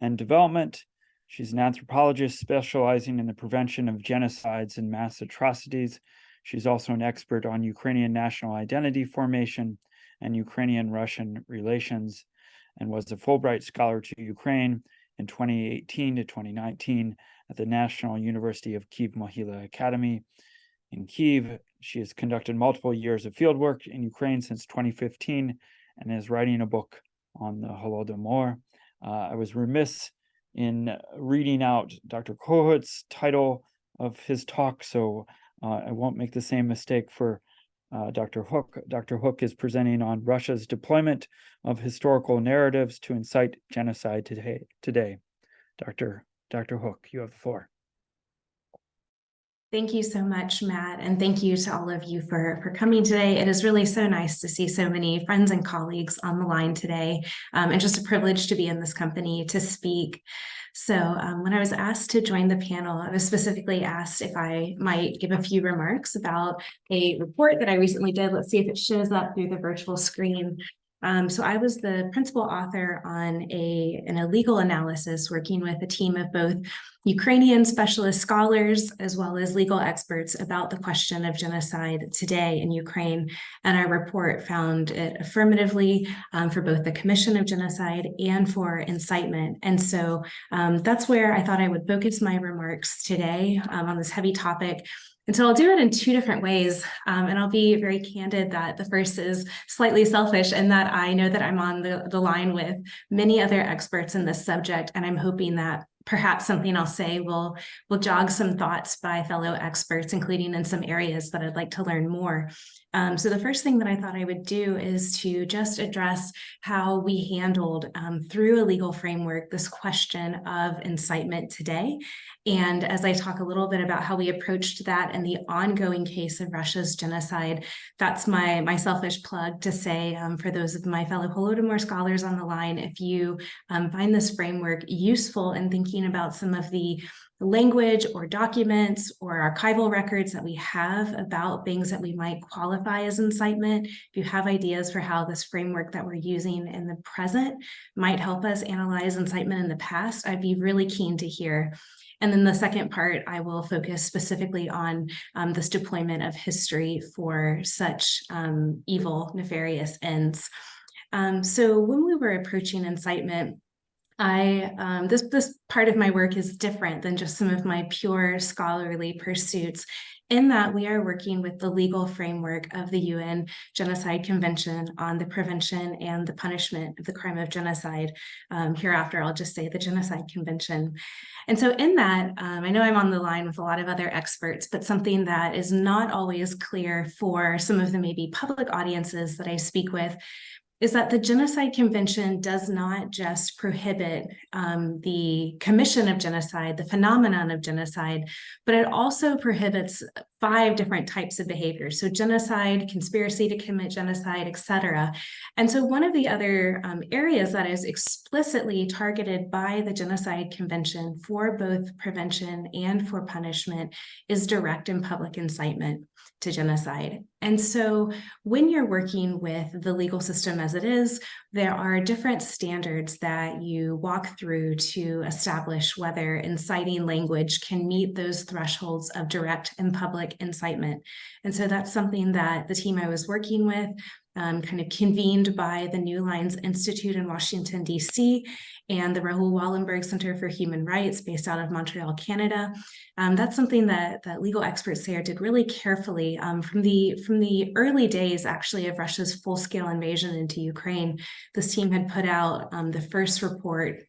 D: and Development. She's an anthropologist specializing in the prevention of genocides and mass atrocities. She's also an expert on Ukrainian national identity formation and Ukrainian-Russian relations, and was a Fulbright Scholar to Ukraine in 2018 to 2019 at the National University of Kyiv-Mogilya Academy in Kyiv, She has conducted multiple years of fieldwork in Ukraine since 2015 and is writing a book on the Holodomor. I was remiss in reading out Dr. Kohut's title of his talk, so I won't make the same mistake for Dr. Hook. Dr. Hook is presenting on Russia's deployment of historical narratives to incite genocide today. Dr. Hook, you have the floor.
F: Thank you so much, Matt, and thank you to all of you for coming today. It is really so nice to see so many friends and colleagues on the line today, and just a privilege to be in this company to speak. So when I was asked to join the panel, I was specifically asked if I might give a few remarks about a report that I recently did. Let's see if it shows up through the virtual screen. So I was the principal author on an legal analysis working with a team of both Ukrainian specialist scholars as well as legal experts about the question of genocide today in Ukraine. And our report found it affirmatively for both the commission of genocide and for incitement. And so that's where I thought I would focus my remarks today on this heavy topic. And so I'll do it in two different ways, and I'll be very candid that the first is slightly selfish in that I know that I'm on the line with many other experts in this subject, and I'm hoping that perhaps something I'll say will jog some thoughts by fellow experts, including in some areas that I'd like to learn more. So the first thing that I thought I would do is to just address how we handled through a legal framework this question of incitement today. And as I talk a little bit about how we approached that in the ongoing case of Russia's genocide, that's my selfish plug to say for those of my fellow Holodomor scholars on the line, if you find this framework useful in thinking about some of the language or documents or archival records that we have about things that we might qualify as incitement, if you have ideas for how this framework that we're using in the present might help us analyze incitement in the past, I'd be really keen to hear. And then the second part, I will focus specifically on this deployment of history for such evil, nefarious ends. So when we were approaching incitement, this part of my work is different than just some of my pure scholarly pursuits, in that we are working with the legal framework of the UN Genocide Convention on the prevention and the punishment of the crime of genocide. Hereafter, I'll just say the Genocide Convention. And so in that, I know I'm on the line with a lot of other experts, but something that is not always clear for some of the maybe public audiences that I speak with is that the Genocide Convention does not just prohibit the commission of genocide, the phenomenon of genocide, but it also prohibits 5 different types of behaviors. So genocide, conspiracy to commit genocide, etc. And so one of the other areas that is explicitly targeted by the Genocide Convention for both prevention and for punishment is direct and public incitement to genocide. And so when you're working with the legal system as it is, there are different standards that you walk through to establish whether inciting language can meet those thresholds of direct and public incitement. And so that's something that the team I was working with kind of convened by the New Lines Institute in Washington, D.C., and the Rahul Wallenberg Center for Human Rights based out of Montreal, Canada. That's something that legal experts there did really carefully from the early days, actually, of Russia's full-scale invasion into Ukraine. This team had put out the first report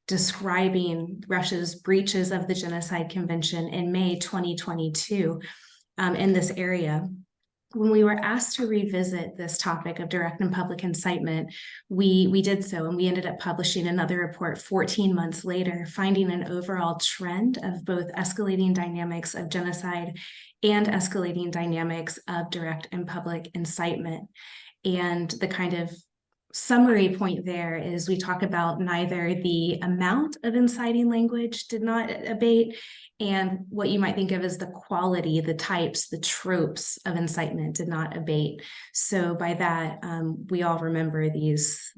F: describing Russia's breaches of the Genocide Convention in May 2022 in this area. When we were asked to revisit this topic of direct and public incitement, we did so, and we ended up publishing another report 14 months later, finding an overall trend of both escalating dynamics of genocide and escalating dynamics of direct and public incitement. And the kind of summary point there is we talk about neither the amount of inciting language did not abate, and what you might think of as the quality, the types, the tropes of incitement did not abate. So by that, we all remember these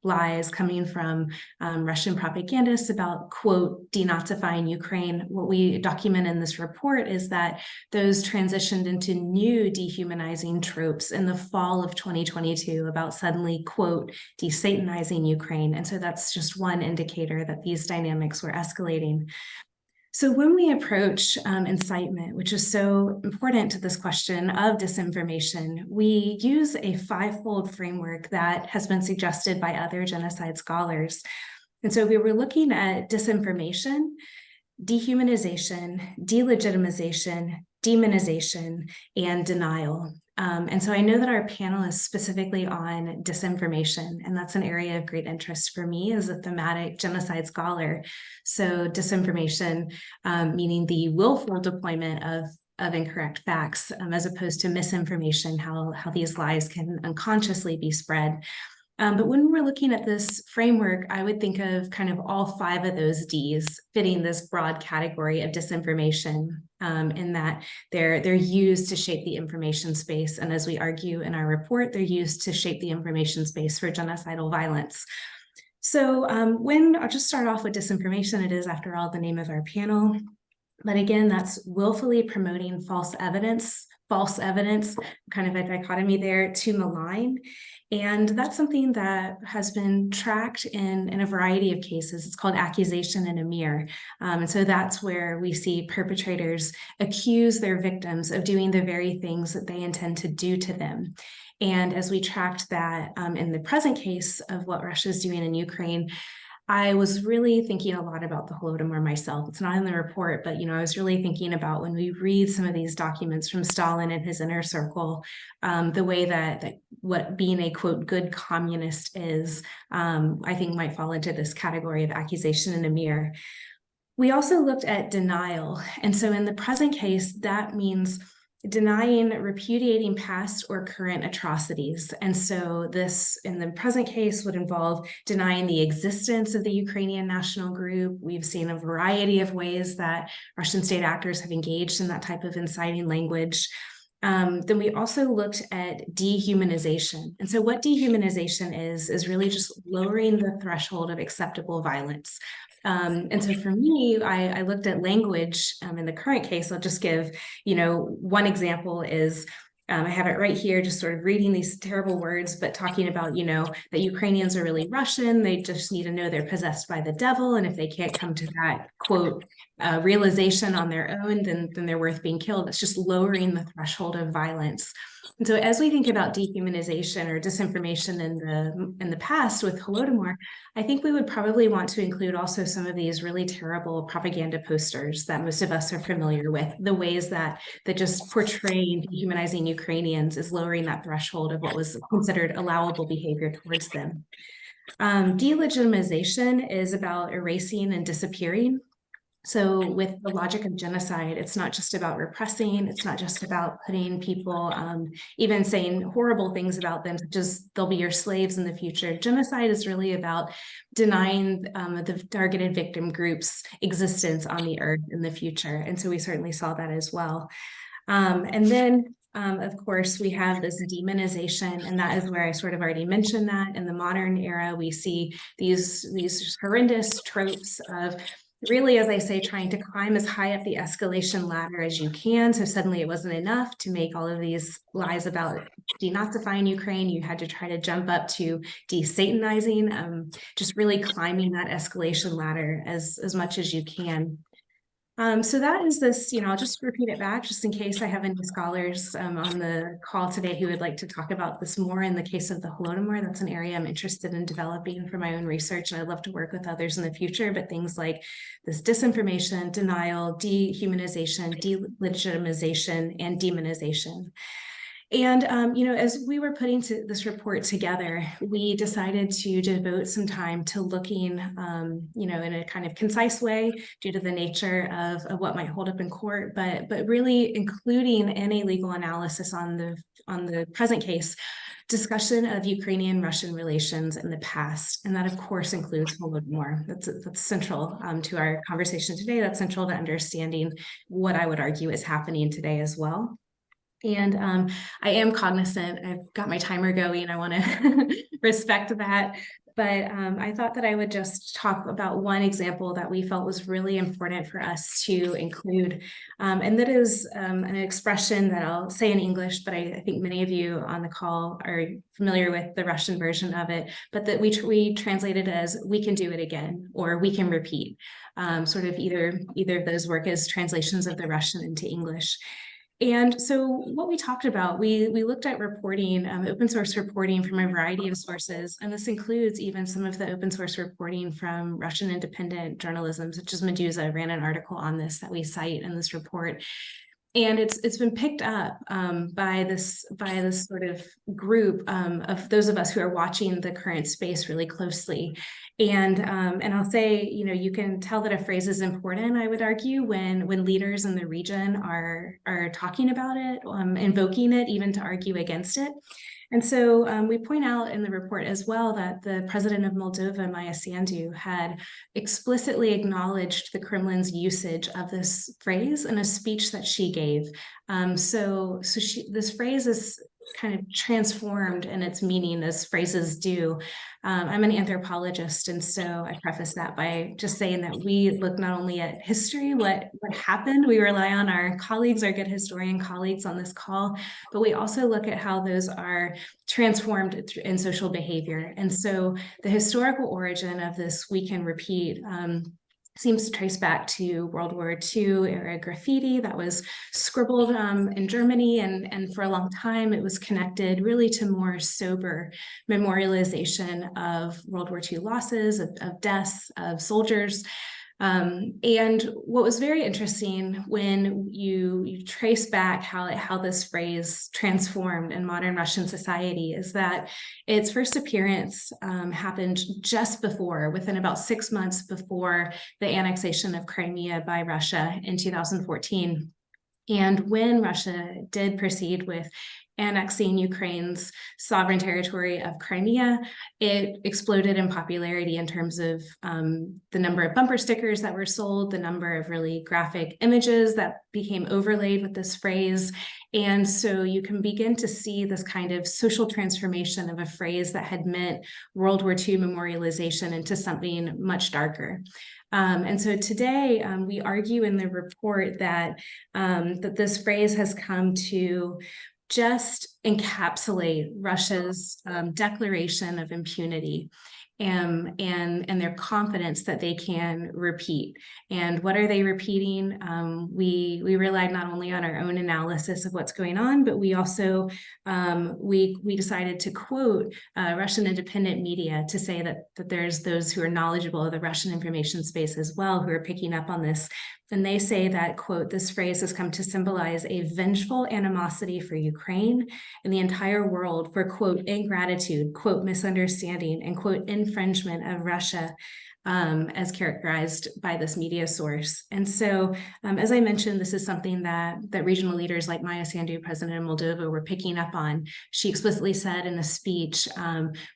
F: lies coming from Russian propagandists about, quote, denazifying Ukraine. What we document in this report is that those transitioned into new dehumanizing tropes in the fall of 2022 about suddenly, quote, desatanizing Ukraine. And so that's just one indicator that these dynamics were escalating. So when we approach incitement, which is so important to this question of disinformation, we use a five-fold framework that has been suggested by other genocide scholars. And so we were looking at disinformation, dehumanization, delegitimization, demonization, and denial. And so I know that our panel is specifically on disinformation, and that's an area of great interest for me as a thematic genocide scholar. So disinformation, meaning the willful deployment of incorrect facts, as opposed to misinformation, how these lies can unconsciously be spread. But when we're looking at this framework, I would think of kind of all five of those Ds fitting this broad category of disinformation, in that they're used to shape the information space. And as we argue in our report, they're used to shape the information space for genocidal violence. So I'll just start off with disinformation. It is, after all, the name of our panel. But again, that's willfully promoting false evidence, kind of a dichotomy there, to malign. And that's something that has been tracked in a variety of cases. It's called accusation in a mirror. And so that's where we see perpetrators accuse their victims of doing the very things that they intend to do to them. And as we tracked that in the present case of what Russia is doing in Ukraine, I was really thinking a lot about the Holodomor myself. It's not in the report, but I was really thinking about, when we read some of these documents from Stalin and his inner circle, the way that what being a, quote, good communist is, I think might fall into this category of accusation in a mirror. We also looked at denial. And so in the present case, that means denying, repudiating past or current atrocities. And so this, in the present case, would involve denying the existence of the Ukrainian national group. We've seen a variety of ways that Russian state actors have engaged in that type of inciting language. Then we also looked at dehumanization. And so what dehumanization is really just lowering the threshold of acceptable violence. And so for me, I looked at language in the current case. I'll just give, one example is, I have it right here, just sort of reading these terrible words, but talking about, that Ukrainians are really Russian. They just need to know they're possessed by the devil. And if they can't come to that, quote, realization on their own, then they're worth being killed. It's just lowering the threshold of violence. And so as we think about dehumanization or disinformation in the past with Holodomor, I think we would probably want to include also some of these really terrible propaganda posters that most of us are familiar with, the ways that just portraying dehumanizing Ukrainians is lowering that threshold of what was considered allowable behavior towards them. Delegitimization is about erasing and disappearing. So with the logic of genocide, it's not just about repressing, it's not just about putting people, even saying horrible things about them, such as they'll be your slaves in the future. Genocide is really about denying the targeted victim group's existence on the earth in the future. And so we certainly saw that as well. And then of course, we have this demonization, and that is where I sort of already mentioned that. In the modern era, we see these horrendous tropes of really, as I say, trying to climb as high up the escalation ladder as you can. So suddenly it wasn't enough to make all of these lies about denazifying Ukraine. You had to try to jump up to de-Satanizing, just really climbing that escalation ladder as much as you can. So that is this, I'll just repeat it back just in case I have any scholars on the call today who would like to talk about this more. In the case of the Holodomor, that's an area I'm interested in developing for my own research, and I'd love to work with others in the future. But things like this disinformation, denial, dehumanization, delegitimization, and demonization. And, as we were putting this report together, we decided to devote some time to looking, in a kind of concise way due to the nature of what might hold up in court, but really including in a legal analysis on the present case, discussion of Ukrainian-Russian relations in the past. And that, of course, includes Holodomor. That's central to our conversation today. That's central to understanding what I would argue is happening today as well. And I am cognizant, I've got my timer going, I want to respect that. but I thought that I would just talk about one example that we felt was really important for us to include. And that is an expression that I'll say in English, but I think many of you on the call are familiar with the Russian version of it, but that we translated as "we can do it again" or "we can repeat." Sort of either of those work as translations of the Russian into English. And so what we talked about, we looked at reporting, open source reporting from a variety of sources, and this includes even some of the open source reporting from Russian independent journalism, such as Medusa ran an article on this that we cite in this report. And it's been picked up by this sort of group of those of us who are watching the current space really closely. And I'll say, you know, you can tell that a phrase is important, I would argue, when leaders in the region are talking about it, invoking it, even to argue against it. And so we point out in the report as well that the president of Moldova, Maya Sandu, had explicitly acknowledged the Kremlin's usage of this phrase in a speech that she gave. This phrase is kind of transformed in its meaning as phrases do. I'm an anthropologist, and so I preface that by just saying that we look not only at history, what happened, we rely on our colleagues, our good historian colleagues on this call, but we also look at how those are transformed in social behavior. And so the historical origin of this "we can repeat" seems to trace back to World War II era graffiti that was scribbled in Germany, and for a long time it was connected really to more sober memorialization of World War II losses, of deaths, of soldiers. And what was very interesting when you trace back how this phrase transformed in modern Russian society is that its first appearance happened just before, within about 6 months before the annexation of Crimea by Russia in 2014. And when Russia did proceed with annexing Ukraine's sovereign territory of Crimea, it exploded in popularity in terms of the number of bumper stickers that were sold, the number of really graphic images that became overlaid with this phrase. And so you can begin to see this kind of social transformation of a phrase that had meant World War II memorialization into something much darker. And so today we argue in the report that this phrase has come to just encapsulate Russia's declaration of impunity and their confidence that they can repeat. And what are they repeating? We relied not only on our own analysis of what's going on, but we also we decided to quote Russian independent media to say that there's those who are knowledgeable of the Russian information space as well who are picking up on this. And they say that, quote, "This phrase has come to symbolize a vengeful animosity for Ukraine and the entire world for, quote, ingratitude, quote, misunderstanding, and, quote, infringement of Russia," as characterized by this media source. And so, as I mentioned, this is something that regional leaders like Maya Sandu, president of Moldova, were picking up on. She explicitly said in a speech,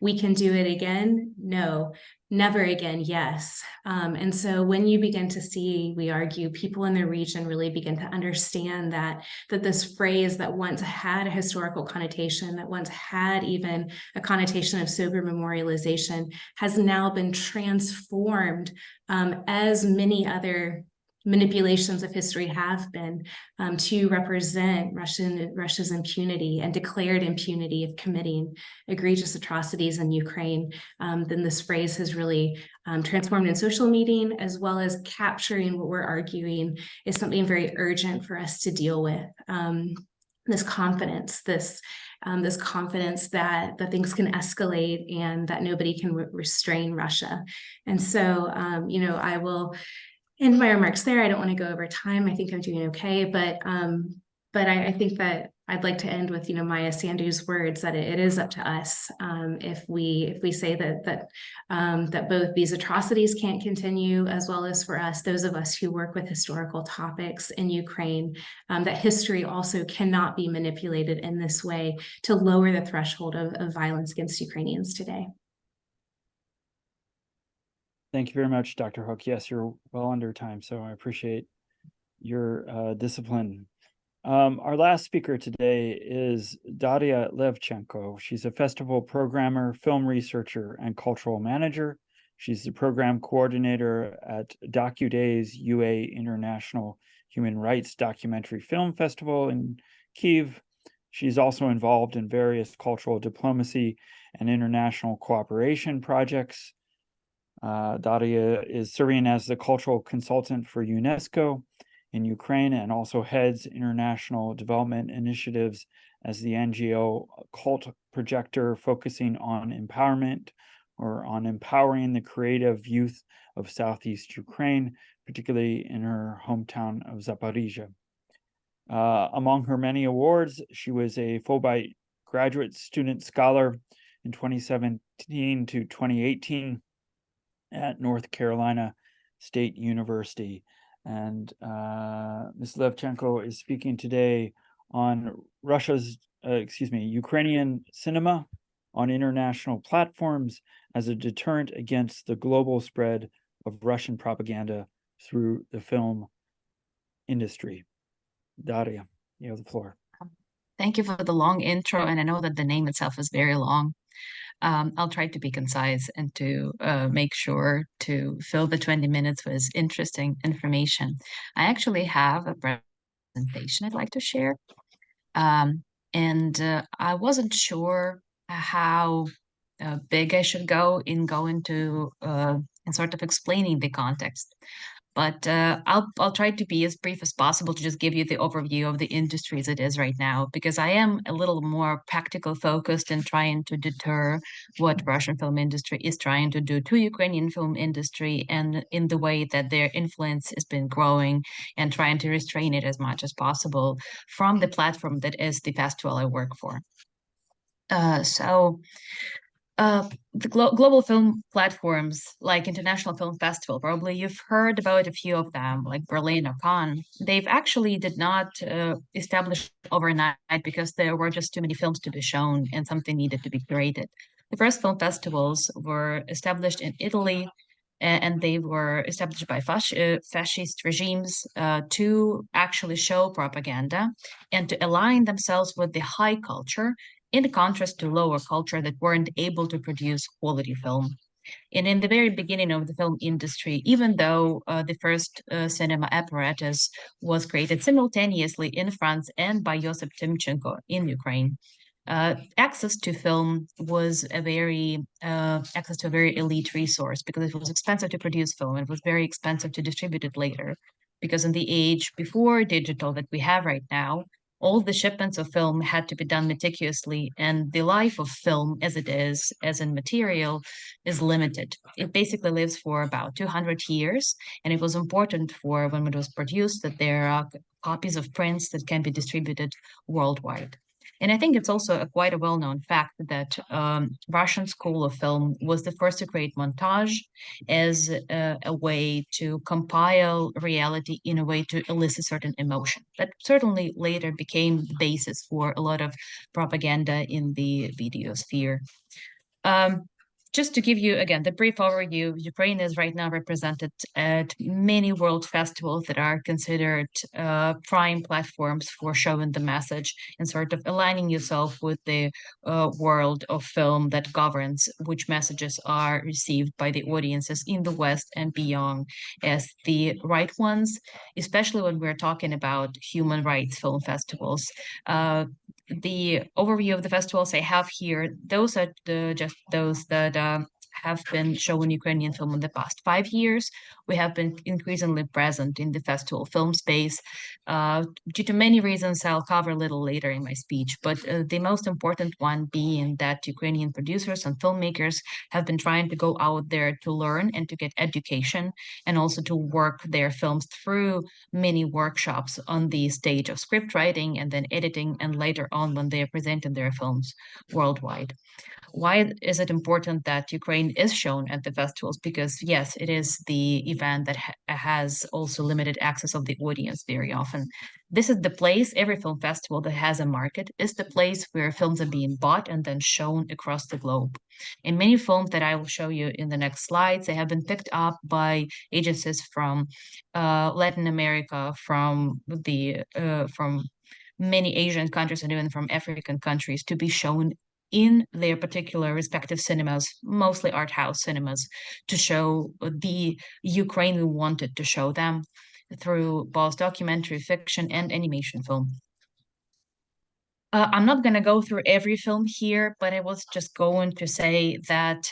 F: "We can do it again? No. Never again, yes." And so when you begin to see, we argue, people in the region really begin to understand that this phrase that once had a historical connotation, that once had even a connotation of sober memorialization, has now been transformed, as many other manipulations of history have been, to represent Russia's impunity and declared impunity of committing egregious atrocities in Ukraine. Then this phrase has really transformed in social meaning, as well as capturing what we're arguing is something very urgent for us to deal with. This confidence, this confidence that things can escalate and that nobody can restrain Russia. And so, I will end my remarks there. I don't want to go over time. I think I'm doing okay, but I think that I'd like to end with Maya Sandu's words that it is up to us if we say that both these atrocities can't continue, as well as for us, those of us who work with historical topics in Ukraine, that history also cannot be manipulated in this way to lower the threshold of violence against Ukrainians today.
D: Thank you very much, Dr. Hook. Yes, you're well under time, so I appreciate your discipline Our last speaker today is Daria Levchenko. She's a festival programmer, film researcher, and cultural manager. She's the program coordinator at DocuDays UA International Human Rights Documentary Film Festival in Kyiv. She's also involved in various cultural diplomacy and international cooperation projects. Daria is serving as the cultural consultant for UNESCO in Ukraine and also heads international development initiatives as the NGO Cult Projector, focusing on empowerment or on empowering the creative youth of Southeast Ukraine, particularly in her hometown of Zaporizhia. Among her many awards, she was a Fulbright graduate student scholar in 2017 to 2018 at North Carolina State University. And Ms. Levchenko is speaking today on Ukrainian cinema on international platforms as a deterrent against the global spread of Russian propaganda through the film industry. Daria, you have the floor.
G: Thank you for the long intro, and I know that the name itself is very long. I'll try to be concise and to make sure to fill the 20 minutes with interesting information. I actually have a presentation I'd like to share. I wasn't sure how big I should go into and sort of explaining the context. But I'll try to be as brief as possible to just give you the overview of the industry as it is right now, because I am a little more practical focused in trying to deter what Russian film industry is trying to do to Ukrainian film industry, and in the way that their influence has been growing, and trying to restrain it as much as possible from the platform that is the festival I work for. The global film platforms like International Film Festival, probably you've heard about a few of them, like Berlin or Cannes. They've actually did not establish overnight because there were just too many films to be shown and something needed to be created. The first film festivals were established in Italy, and they were established by fascist regimes to actually show propaganda and to align themselves with the high culture, in contrast to lower culture that weren't able to produce quality film. And in the very beginning of the film industry, even though the first cinema apparatus was created simultaneously in France and by Josip Timchenko in Ukraine, access to film was a very elite resource, because it was expensive to produce film. It was very expensive to distribute it later, because in the age before digital that we have right now, all the shipments of film had to be done meticulously, and the life of film as it is, as in material, is limited. It basically lives for about 200 years, and it was important for when it was produced that there are copies of prints that can be distributed worldwide. And I think it's also quite a well-known fact that Russian School of Film was the first to create montage as a way to compile reality in a way to elicit certain emotion. That certainly later became the basis for a lot of propaganda in the video sphere. Just to give you, again, the brief overview, Ukraine is right now represented at many world festivals that are considered prime platforms for showing the message and sort of aligning yourself with the world of film that governs which messages are received by the audiences in the West and beyond as the right ones, especially when we're talking about human rights film festivals. The overview of the festivals I have here, those are just those that have been showing Ukrainian film in the past 5 years. We have been increasingly present in the festival film space due to many reasons I'll cover a little later in my speech, but the most important one being that Ukrainian producers and filmmakers have been trying to go out there to learn and to get education, and also to work their films through many workshops on the stage of script writing and then editing, and later on when they are presenting their films worldwide. Why is it important that Ukraine is shown at the festivals? Because yes, it is the event that has also limited access of the audience very often. This is the place, every film festival that has a market is the place where films are being bought and then shown across the globe. And many films that I will show you in the next slides, they have been picked up by agencies from Latin America, from many Asian countries and even from African countries to be shown in their particular respective cinemas, mostly art house cinemas, to show the Ukraine we wanted to show them through both documentary, fiction, and animation film. I'm not going to go through every film here, but I was just going to say that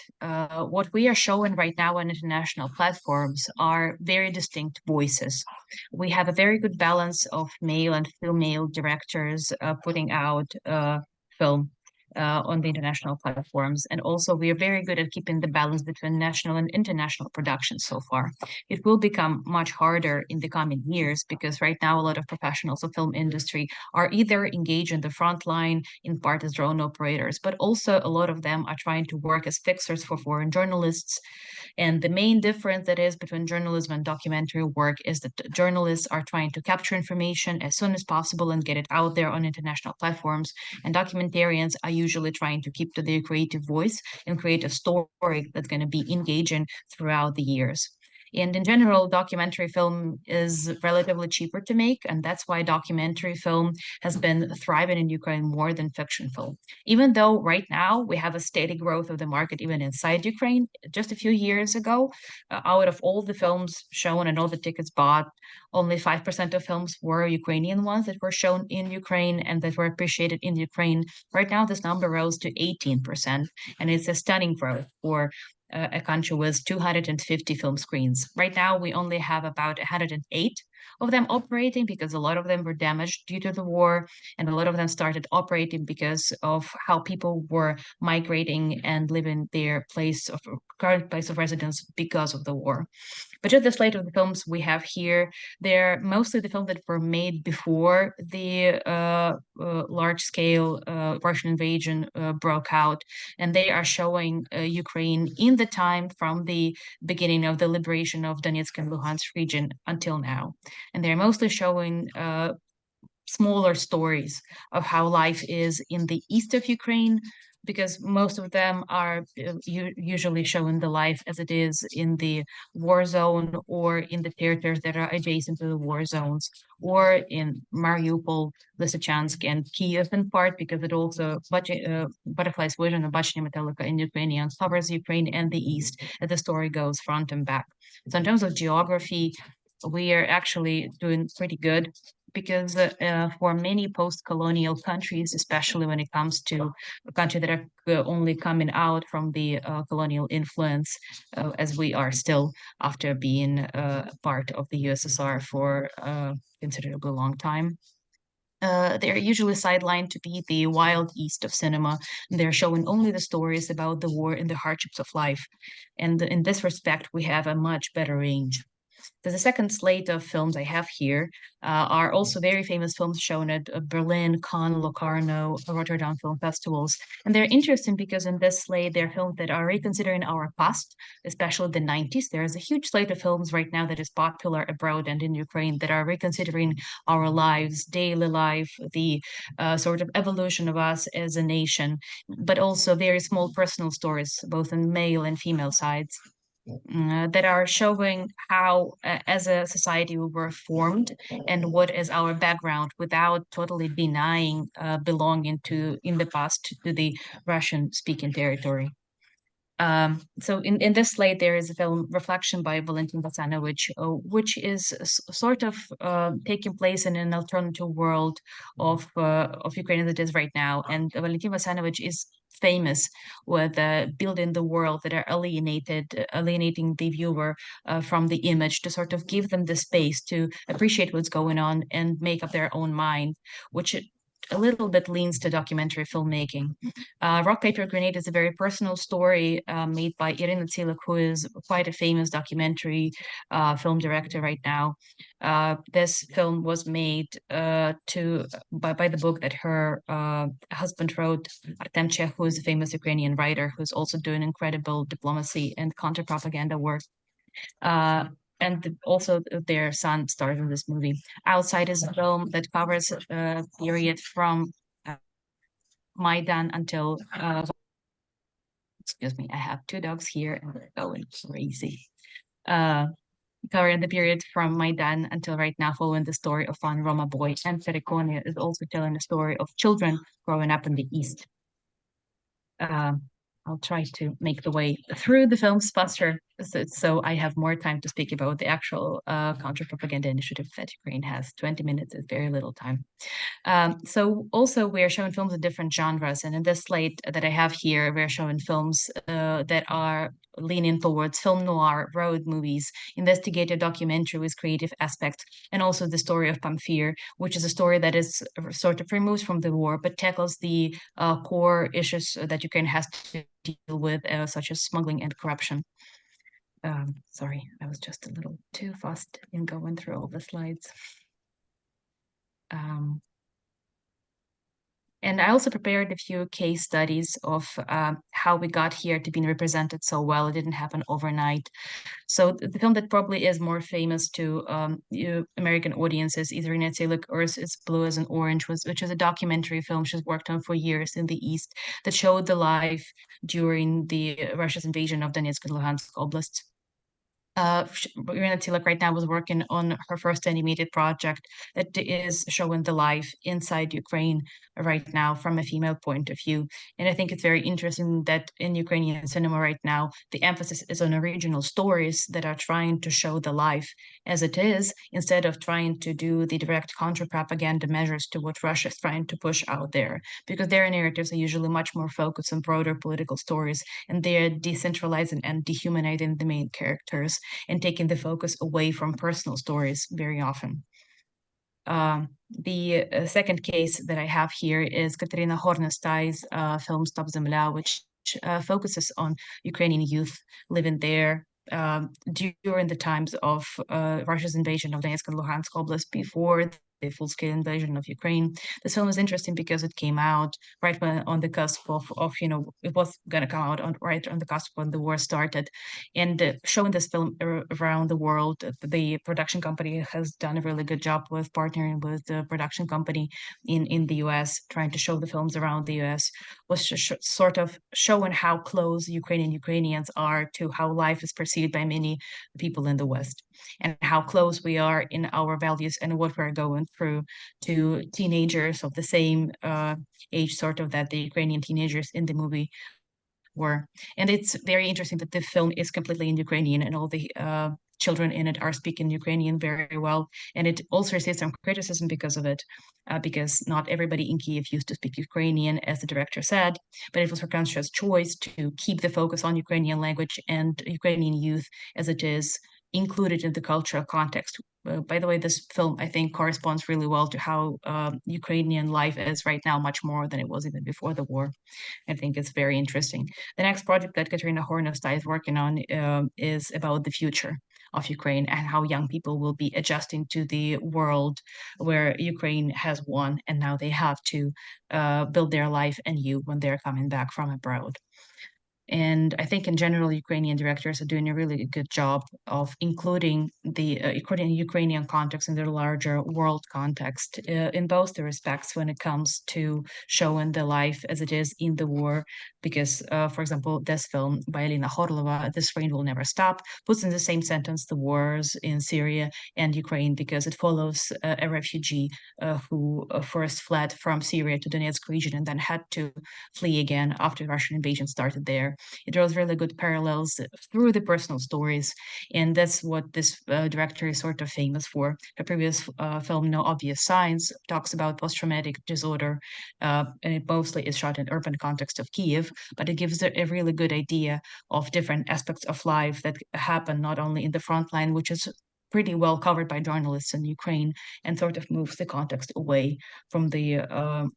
G: what we are showing right now on international platforms are very distinct voices. We have a very good balance of male and female directors putting out film on the international platforms. And also we are very good at keeping the balance between national and international productions so far. It will become much harder in the coming years because right now a lot of professionals of film industry are either engaged in the front line, in part as drone operators, but also a lot of them are trying to work as fixers for foreign journalists. And the main difference that is between journalism and documentary work is that journalists are trying to capture information as soon as possible and get it out there on international platforms. And documentarians are usually trying to keep to their creative voice and create a story that's going to be engaging throughout the years. And in general, documentary film is relatively cheaper to make, and that's why documentary film has been thriving in Ukraine more than fiction film. Even though right now we have a steady growth of the market even inside Ukraine, just a few years ago, out of all the films shown and all the tickets bought, only 5% of films were Ukrainian ones that were shown in Ukraine and that were appreciated in Ukraine. Right now, this number rose to 18%, and it's a stunning growth for a country with 250 film screens. Right now, we only have about 108 of them operating because a lot of them were damaged due to the war, and a lot of them started operating because of how people were migrating and living their current place of residence because of the war. But just the slate of the films we have here, they're mostly the films that were made before the large-scale Russian invasion broke out, and they are showing Ukraine in the time from the beginning of the liberation of Donetsk and Luhansk region until now. And they're mostly showing smaller stories of how life is in the east of Ukraine, because most of them are usually showing the life as it is in the war zone or in the territories that are adjacent to the war zones, or in Mariupol, Lysychansk, and Kyiv in part, because it also Butterfly's version of Bachnya Metallica in Ukrainian covers Ukraine and the East, as the story goes front and back. So in terms of geography, we are actually doing pretty good, because for many post-colonial countries, especially when it comes to a country that are only coming out from the colonial influence, as we are still after being part of the USSR for a considerably long time. They're usually sidelined to be the wild east of cinema. They're showing only the stories about the war and the hardships of life. And in this respect, we have a much better range. The second slate of films I have here are also very famous films shown at Berlin, Cannes, Locarno, Rotterdam film festivals. And they're interesting because in this slate, they're films that are reconsidering our past, especially the 90s. There is a huge slate of films right now that is popular abroad and in Ukraine that are reconsidering our lives, daily life, the sort of evolution of us as a nation, but also very small personal stories, both on male and female sides. That are showing how, as a society, we were formed and what is our background without totally denying belonging to, in the past, to the Russian-speaking territory. So in this slate, there is a film Reflection by Valentin Vasanovich, which is sort of taking place in an alternative world of Ukraine as it is right now. And Valentin Vasanovich is famous with building the world that are alienating the viewer from the image, to sort of give them the space to appreciate what's going on and make up their own mind, which a little bit leans to documentary filmmaking. Rock, Paper, Grenade is a very personal story made by Irina Tsilak, who is quite a famous documentary film director right now. This film was made by the book that her husband wrote, Artem Chekh, who is a famous Ukrainian writer who's also doing incredible diplomacy and counter-propaganda work. And also their son stars in this movie. Outside is a film that covers a period from Maidan until, excuse me, I have two dogs here and they're going crazy. covering the period from Maidan until right now, following the story of one Roma boy, and Perikonia is also telling the story of children growing up in the East. I'll try to make the way through the films faster, so I have more time to speak about the actual counter-propaganda initiative that Ukraine has. 20 minutes is very little time. So also we are showing films in different genres, and in this slate that I have here, we're showing films that are leaning towards film noir, road movies, investigative documentary with creative aspects, and also the story of Pamphir, which is a story that is sort of removed from the war, but tackles the core issues that Ukraine has to deal with, such as smuggling and corruption. Sorry, I was just a little too fast in going through all the slides. And I also prepared a few case studies of how we got here to being represented so well. It didn't happen overnight. So the film that probably is more famous to American audiences, either in Natsilik or It's Blue as an Orange, which is a documentary film she's worked on for years in the East that showed the life during the Russia's invasion of Donetsk and Luhansk oblasts. Irina Tilak right now was working on her first animated project that is showing the life inside Ukraine right now from a female point of view. And I think it's very interesting that in Ukrainian cinema right now, the emphasis is on original stories that are trying to show the life as it is, instead of trying to do the direct counter-propaganda measures to what Russia is trying to push out there, because their narratives are usually much more focused on broader political stories, and they're decentralizing and dehumanizing the main characters and taking the focus away from personal stories very often. The second case that I have here is Katerina Hornestai's film Stop Zemlya, which focuses on Ukrainian youth living there during the times of Russia's invasion of Donetsk and Luhansk Oblast, before the full-scale invasion of Ukraine. This film is interesting because it came out right on the cusp of it was going to come out right on the cusp when the war started. And showing this film around the world, the production company has done a really good job with partnering with the production company in the US, trying to show the films around the US, was sort of showing how close Ukrainians are to how life is perceived by many people in the West, and how close we are in our values and what we're going through to teenagers of the same age sort of that the Ukrainian teenagers in the movie were. And it's very interesting that the film is completely in Ukrainian, and all the children in it are speaking Ukrainian very well. And it also receives some criticism because of it, because not everybody in Kiev used to speak Ukrainian, as the director said, but it was her conscious choice to keep the focus on Ukrainian language and Ukrainian youth as it is included in the cultural context. By the way, this film, I think, corresponds really well to how Ukrainian life is right now, much more than it was even before the war. I think it's very interesting. The next project that Katerina Hornestay is working on is about the future of Ukraine and how young people will be adjusting to the world where Ukraine has won, and now they have to build their life anew when they're coming back from abroad. And I think in general, Ukrainian directors are doing a really good job of including the Ukrainian context in their larger world context in both the respects when it comes to showing the life as it is in the war. Because, for example, this film by Elena Khorlova, This Rain Will Never Stop, puts in the same sentence the wars in Syria and Ukraine, because it follows a refugee who first fled from Syria to Donetsk region and then had to flee again after the Russian invasion started there. It draws really good parallels through the personal stories, and that's what this director is sort of famous for. Her previous film, No Obvious Signs, talks about post-traumatic disorder, and it mostly is shot in urban context of Kiev, but it gives a really good idea of different aspects of life that happen not only in the front line, which is pretty well covered by journalists in Ukraine, and sort of moves the context away from the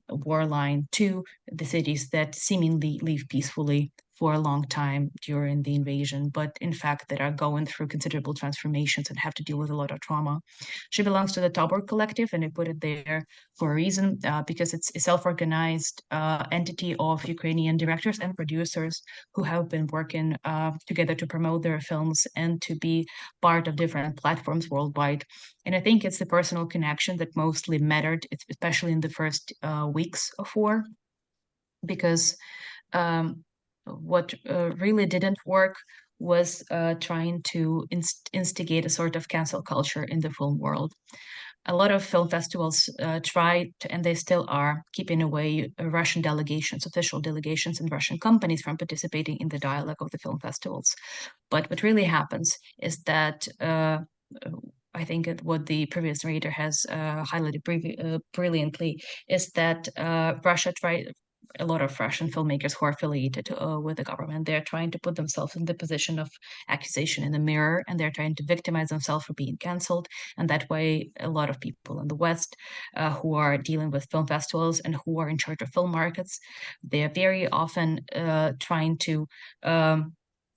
G: war line to the cities that seemingly live peacefully for a long time during the invasion, but in fact that are going through considerable transformations and have to deal with a lot of trauma. She belongs to the Tabor Collective, and I put it there for a reason, because it's a self-organized entity of Ukrainian directors and producers who have been working together to promote their films and to be part of different platforms worldwide. And I think it's the personal connection that mostly mattered, especially in the first weeks of war, because what really didn't work was trying to instigate a sort of cancel culture in the film world. A lot of film festivals tried, and they still are, keeping away Russian delegations, official delegations and Russian companies from participating in the dialogue of the film festivals. But what really happens is that I think what the previous reader has highlighted brilliantly is that Russia tried, a lot of Russian filmmakers who are affiliated with the government, they're trying to put themselves in the position of accusation in the mirror, and they're trying to victimize themselves for being canceled. And that way, a lot of people in the West who are dealing with film festivals and who are in charge of film markets, they're very often trying to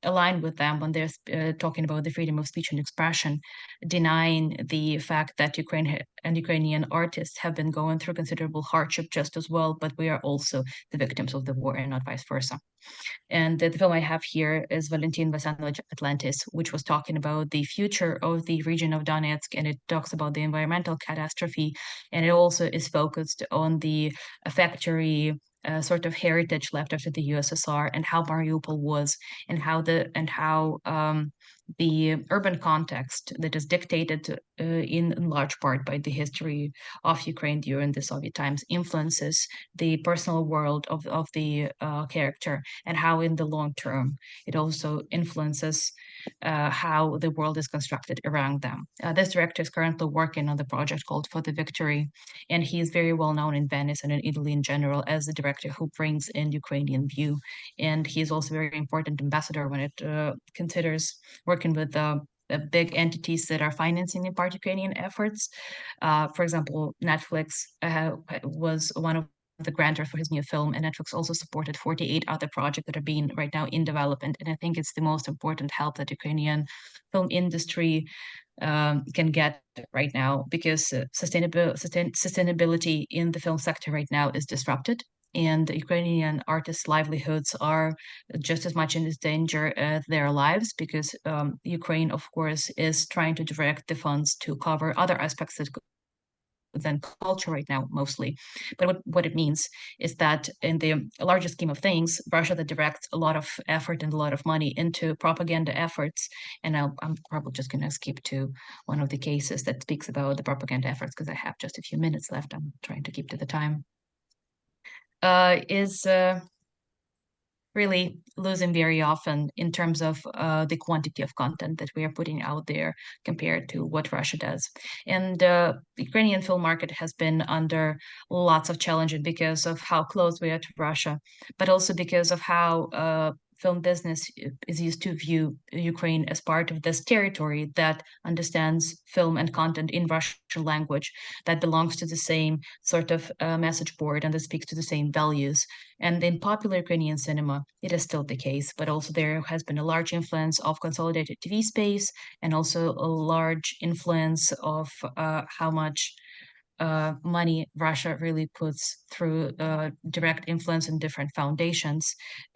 G: align with them when they're talking about the freedom of speech and expression, denying the fact that Ukraine and Ukrainian artists have been going through considerable hardship just as well, but we are also the victims of the war and not vice versa. And the film I have here is Valentin Vasanovich Atlantis, which was talking about the future of the region of Donetsk, and it talks about the environmental catastrophe, and it also is focused on the factory sort of heritage left after the USSR, and how Mariupol was, and how the urban context that is dictated in large part by the history of Ukraine during the Soviet times influences the personal world of the character, and how in the long term it also influences how the world is constructed around them. This director is currently working on the project called For the Victory, and he is very well known in Venice and in Italy in general as the director who brings in Ukrainian view. And he is also a very important ambassador when it considers working with big entities that are financing in part Ukrainian efforts. For example, Netflix was one of the grantor for his new film, and Netflix also supported 48 other projects that are being right now in development. And I think it's the most important help that Ukrainian film industry can get right now, because sustainability in the film sector right now is disrupted, and the Ukrainian artists' livelihoods are just as much in danger as their lives, because Ukraine, of course, is trying to direct the funds to cover other aspects than culture right now, mostly. But what it means is that in the larger scheme of things, Russia that directs a lot of effort and a lot of money into propaganda efforts, and I'm probably just going to skip to one of the cases that speaks about the propaganda efforts, because I have just a few minutes left. I'm trying to keep to the time. Is really losing very often in terms of the quantity of content that we are putting out there compared to what Russia does. And the Ukrainian film market has been under lots of challenges because of how close we are to Russia, but also because of how film business is used to view Ukraine as part of this territory that understands film and content in Russian language, that belongs to the same sort of message board and that speaks to the same values. And in popular Ukrainian cinema, it is still the case, but also there has been a large influence of consolidated TV space, and also a large influence of how much money Russia really puts through direct influence in different foundations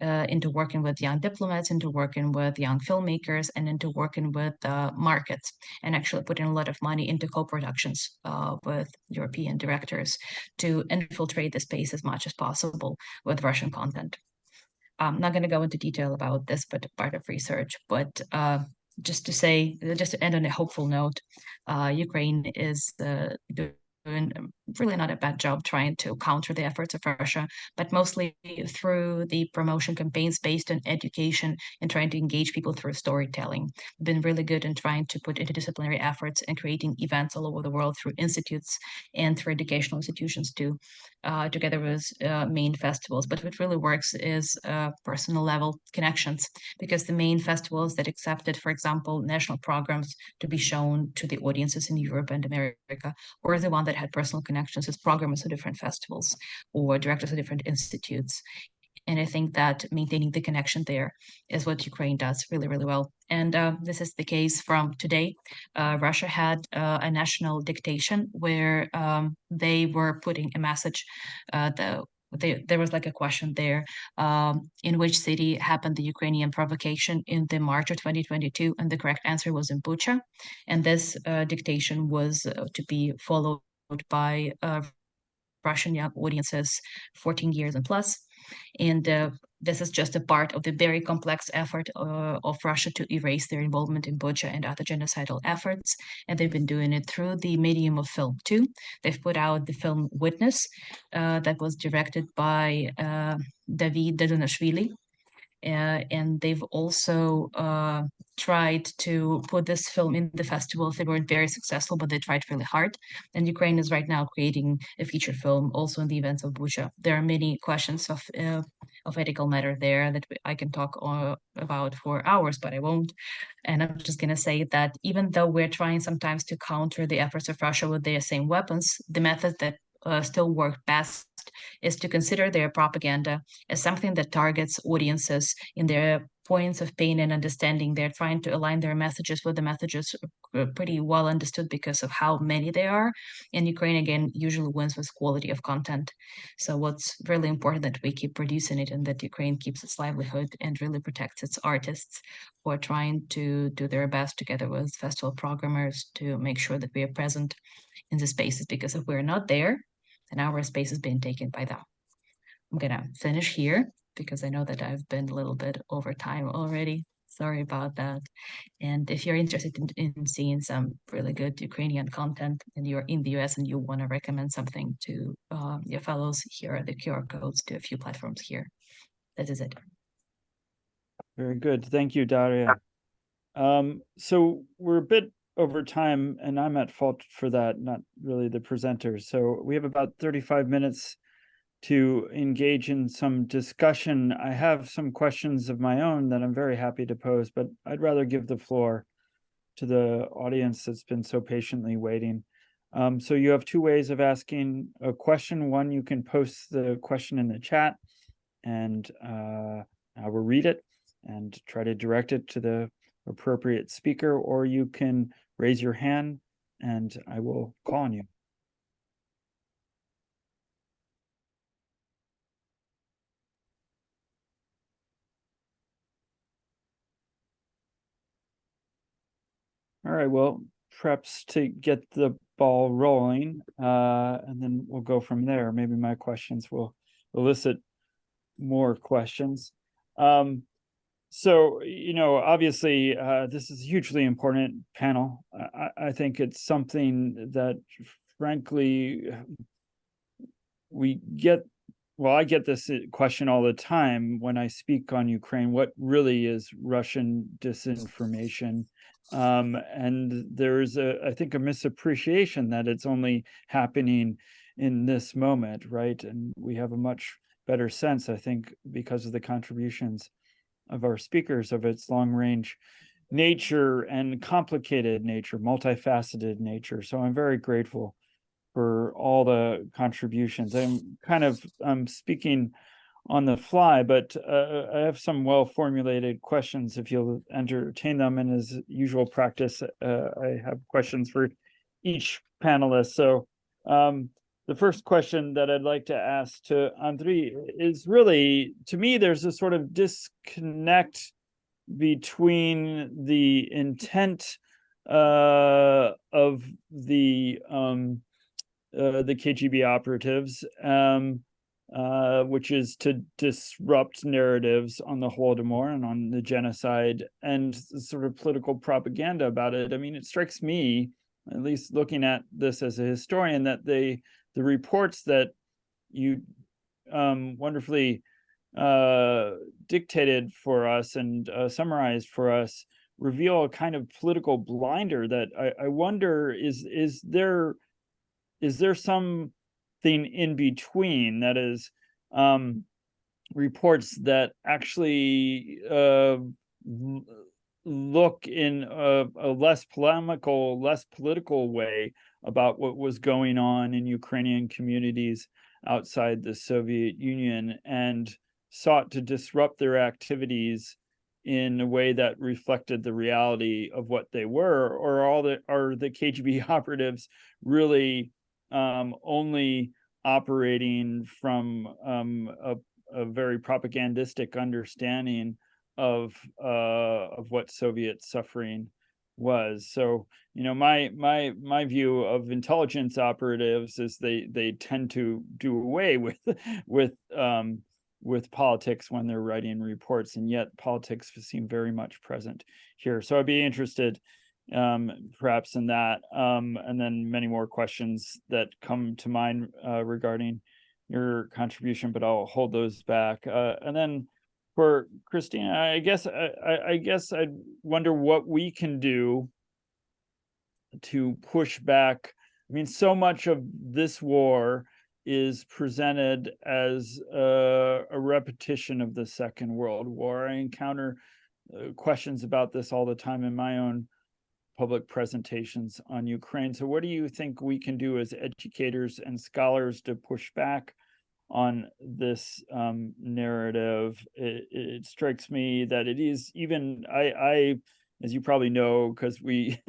G: into working with young diplomats, into working with young filmmakers, and into working with markets, and actually putting a lot of money into co-productions with European directors to infiltrate the space as much as possible with Russian content. I'm not going to go into detail about this, but part of research, but just to end on a hopeful note, Ukraine is doing really not a bad job trying to counter the efforts of Russia, but mostly through the promotion campaigns based on education and trying to engage people through storytelling. Been really good in trying to put interdisciplinary efforts and creating events all over the world through institutes and through educational institutions too, together with main festivals. But what really works is personal level connections, because the main festivals that accepted, for example, national programs to be shown to the audiences in Europe and America, or the one that had personal connections with programmers of different festivals or directors of different institutes. And I think that maintaining the connection there is what Ukraine does really, really well. And this is the case from today. Russia had a national dictation where they were putting a message there was like a question there, in which city happened the Ukrainian provocation in the March of 2022, and the correct answer was in Bucha. And this dictation was to be followed by Russian young audiences 14 years and plus. And this is just a part of the very complex effort of Russia to erase their involvement in Bucha and other genocidal efforts. And they've been doing it through the medium of film too. They've put out the film Witness that was directed by David Dadunashvili. And they've also tried to put this film in the festival. They weren't very successful, but they tried really hard. And Ukraine is right now creating a feature film also in the events of Bucha. There are many questions of ethical matter there that I can talk about for hours, but I won't. And I'm just going to say that even though we're trying sometimes to counter the efforts of Russia with their same weapons, the method that still work best is to consider their propaganda as something that targets audiences in their points of pain and understanding. They're trying to align their messages with the messages pretty well understood because of how many there are. And Ukraine, again, usually wins with quality of content. So what's really important that we keep producing it and that Ukraine keeps its livelihood and really protects its artists who are trying to do their best together with festival programmers to make sure that we are present in the spaces, because if we're not there, then our space is being taken by them. I'm gonna finish here because I know that I've been a little bit over time already. Sorry about that. And if you're interested in seeing some really good Ukrainian content and you're in the US and you want to recommend something to your fellows, here are the QR codes to a few platforms here. That is it.
D: Very good. Thank you, Daria. So we're a bit over time, and I'm at fault for that, not really the presenters. So we have about 35 minutes to engage in some discussion. I have some questions of my own that I'm very happy to pose, but I'd rather give the floor to the audience that's been so patiently waiting. So you have two ways of asking a question. One, you can post the question in the chat, and I will read it and try to direct it to the appropriate speaker, or you can raise your hand and I will call on you. All right, well, perhaps to get the ball rolling, and then we'll go from there. Maybe my questions will elicit more questions. So, you know, obviously, this is a hugely important panel. I think it's something that, frankly, I get this question all the time when I speak on Ukraine. What really is Russian disinformation? And there's I think a misappreciation that it's only happening in this moment, right? And we have a much better sense, I think, because of the contributions of our speakers, of its long-range nature and complicated nature, multifaceted nature. So I'm very grateful for all the contributions. I'm speaking on the fly, but I have some well-formulated questions if you'll entertain them. And as usual practice, I have questions for each panelist. So the first question that I'd like to ask to Andriy is really, to me, there's a sort of disconnect between the intent of the KGB operatives, which is to disrupt narratives on the Holodomor and on the genocide, and sort of political propaganda about it. I mean, it strikes me, at least looking at this as a historian, that the reports that you wonderfully dictated for us and summarized for us reveal a kind of political blinder that I wonder, is there something in between, that is reports that actually look in a less polemical, less political way about what was going on in Ukrainian communities outside the Soviet Union, and sought to disrupt their activities in a way that reflected the reality of what they were? Or are the KGB operatives really only operating from a very propagandistic understanding of what Soviet suffering was? So, you know, my view of intelligence operatives is they tend to do away with with politics when they're writing reports, and yet politics seem very much present here. So I'd be interested perhaps in that, and then many more questions that come to mind regarding your contribution, but I'll hold those back. And then for Christina, I guess I'd wonder what we can do to push back. I mean, so much of this war is presented as a repetition of the Second World War. I encounter questions about this all the time in my own public presentations on Ukraine. So what do you think we can do as educators and scholars to push back on this narrative? It strikes me that it is even, I as you probably know, because we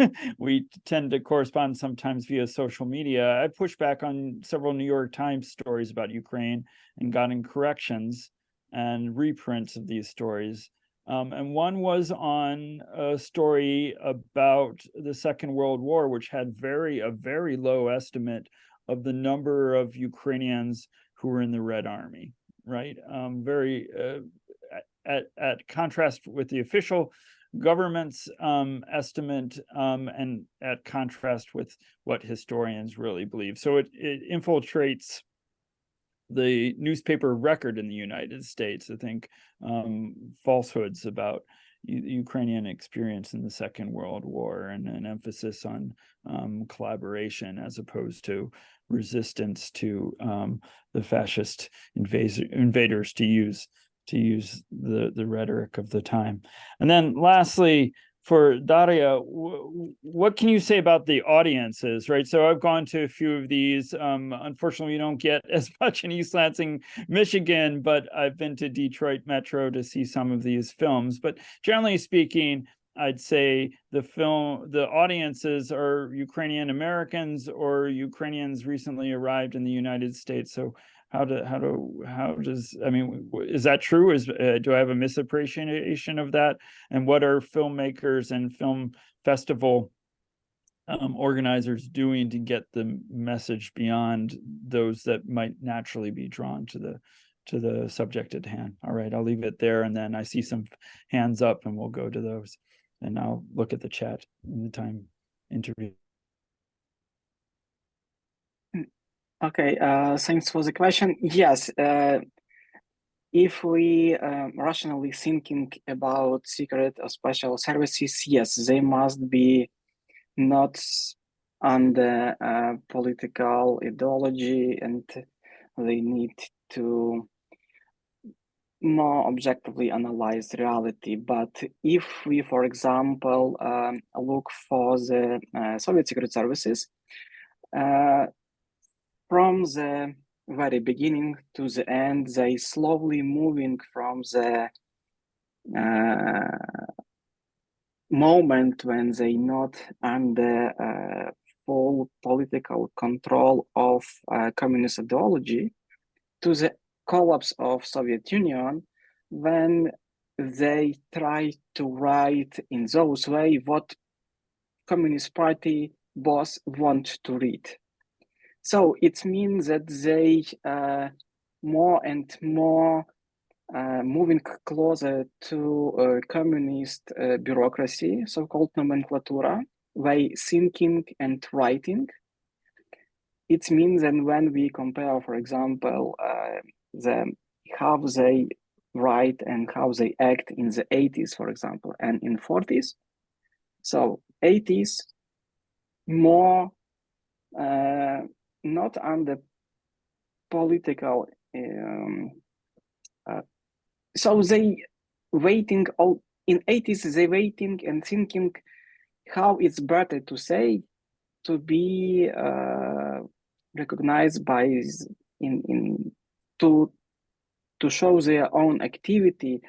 D: tend to correspond sometimes via social media, I pushed back on several New York Times stories about Ukraine and gotten corrections and reprints of these stories. And one was on a story about the Second World War, which had a very low estimate of the number of Ukrainians who were in the Red Army, right? At contrast with the official government's estimate, and at contrast with what historians really believe. So it infiltrates the newspaper record in the United States, I think, falsehoods about Ukrainian experience in the Second World War, and an emphasis on collaboration as opposed to resistance to the fascist invaders, to use the rhetoric of the time. And then lastly, for Daria, what can you say about the audiences, right? So I've gone to a few of these. Unfortunately, we don't get as much in East Lansing, Michigan, but I've been to Detroit Metro to see some of these films. But generally speaking, I'd say the audiences are Ukrainian Americans or Ukrainians recently arrived in the United States. So how does, I mean, is that true? Do I have a misappreciation of that? And what are filmmakers and film festival organizers doing to get the message beyond those that might naturally be drawn to the subject at hand? All right, I'll leave it there, and then I see some hands up, and we'll go to those, and I'll look at the chat in the time interview.
E: Okay, thanks for the question. Yes, if we rationally thinking about secret or special services, yes, they must be not under political ideology, and they need to more objectively analyze reality. But if we, for example, look for the Soviet secret services, from the very beginning to the end, they slowly moving from the moment when they not under full political control of communist ideology to the collapse of Soviet Union, when they try to write in those way what Communist Party boss want to read. So it means that they more and more moving closer to communist bureaucracy, so-called nomenclatura, by thinking and writing. It means that when we compare, for example, how they write and how they act in the 80s, for example, and in 40s. So 80s, more not under political, so they waiting all in 80s, they waiting and thinking how it's better to say to be recognized by to show their own activity.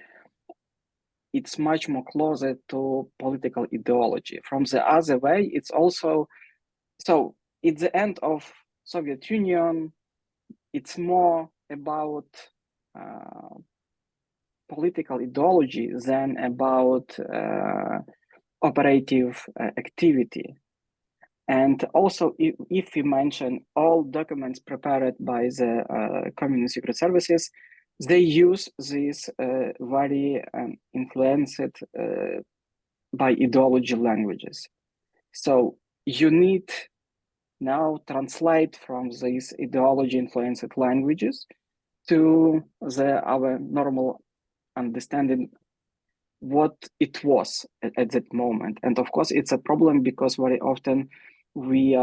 E: It's much more closer to political ideology. From the other way, it's also, so at the end of Soviet Union, it's more about political ideology than about operative activity. And also, if we mention all documents prepared by the communist secret services, they use these very influenced by ideology languages. So you need now translate from these ideology influenced languages to our normal understanding what it was at that moment. And of course, it's a problem because very often we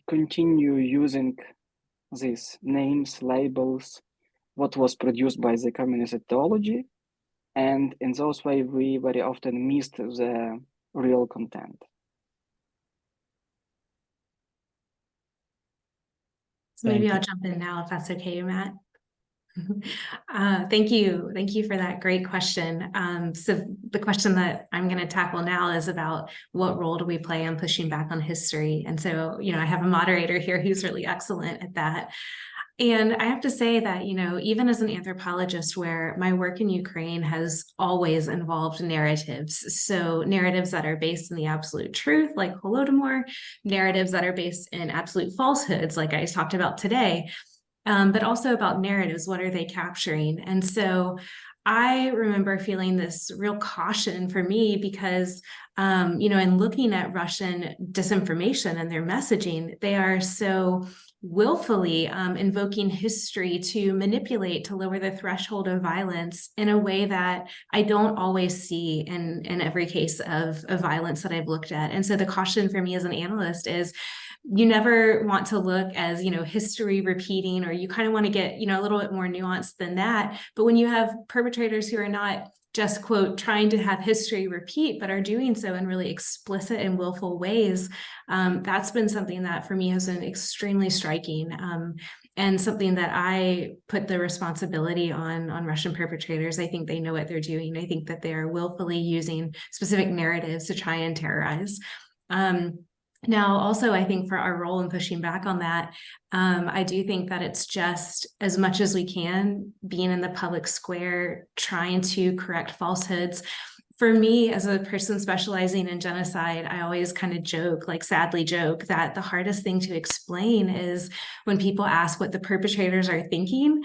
E: continue using these names, labels, what was produced by the communist ideology. And in those way, we very often missed the real content.
F: So maybe I'll jump in now if that's okay, Matt. Thank you. Thank you for that great question. So the question that I'm going to tackle now is about what role do we play in pushing back on history? And so, I have a moderator here who's really excellent at that. And I have to say that, even as an anthropologist, where my work in Ukraine has always involved narratives. So narratives that are based in the absolute truth, like Holodomor, narratives that are based in absolute falsehoods, like I talked about today, but also about narratives. What are they capturing? And so I remember feeling this real caution for me because, in looking at Russian disinformation and their messaging, they are so willfully invoking history to manipulate, to lower the threshold of violence in a way that I don't always see in every case of violence that I've looked at. And so the caution for me as an analyst is you never want to look as, history repeating, or you kind of want to get, a little bit more nuanced than that. But when you have perpetrators who are not just, quote, trying to have history repeat, but are doing so in really explicit and willful ways, that's been something that for me has been extremely striking, and something that I put the responsibility on Russian perpetrators. I think they know what they're doing. I think that they are willfully using specific narratives to try and terrorize. Now, also, I think for our role in pushing back on that, I do think that it's just as much as we can being in the public square, trying to correct falsehoods. For me, as a person specializing in genocide, I always kind of sadly joke that the hardest thing to explain is when people ask what the perpetrators are thinking,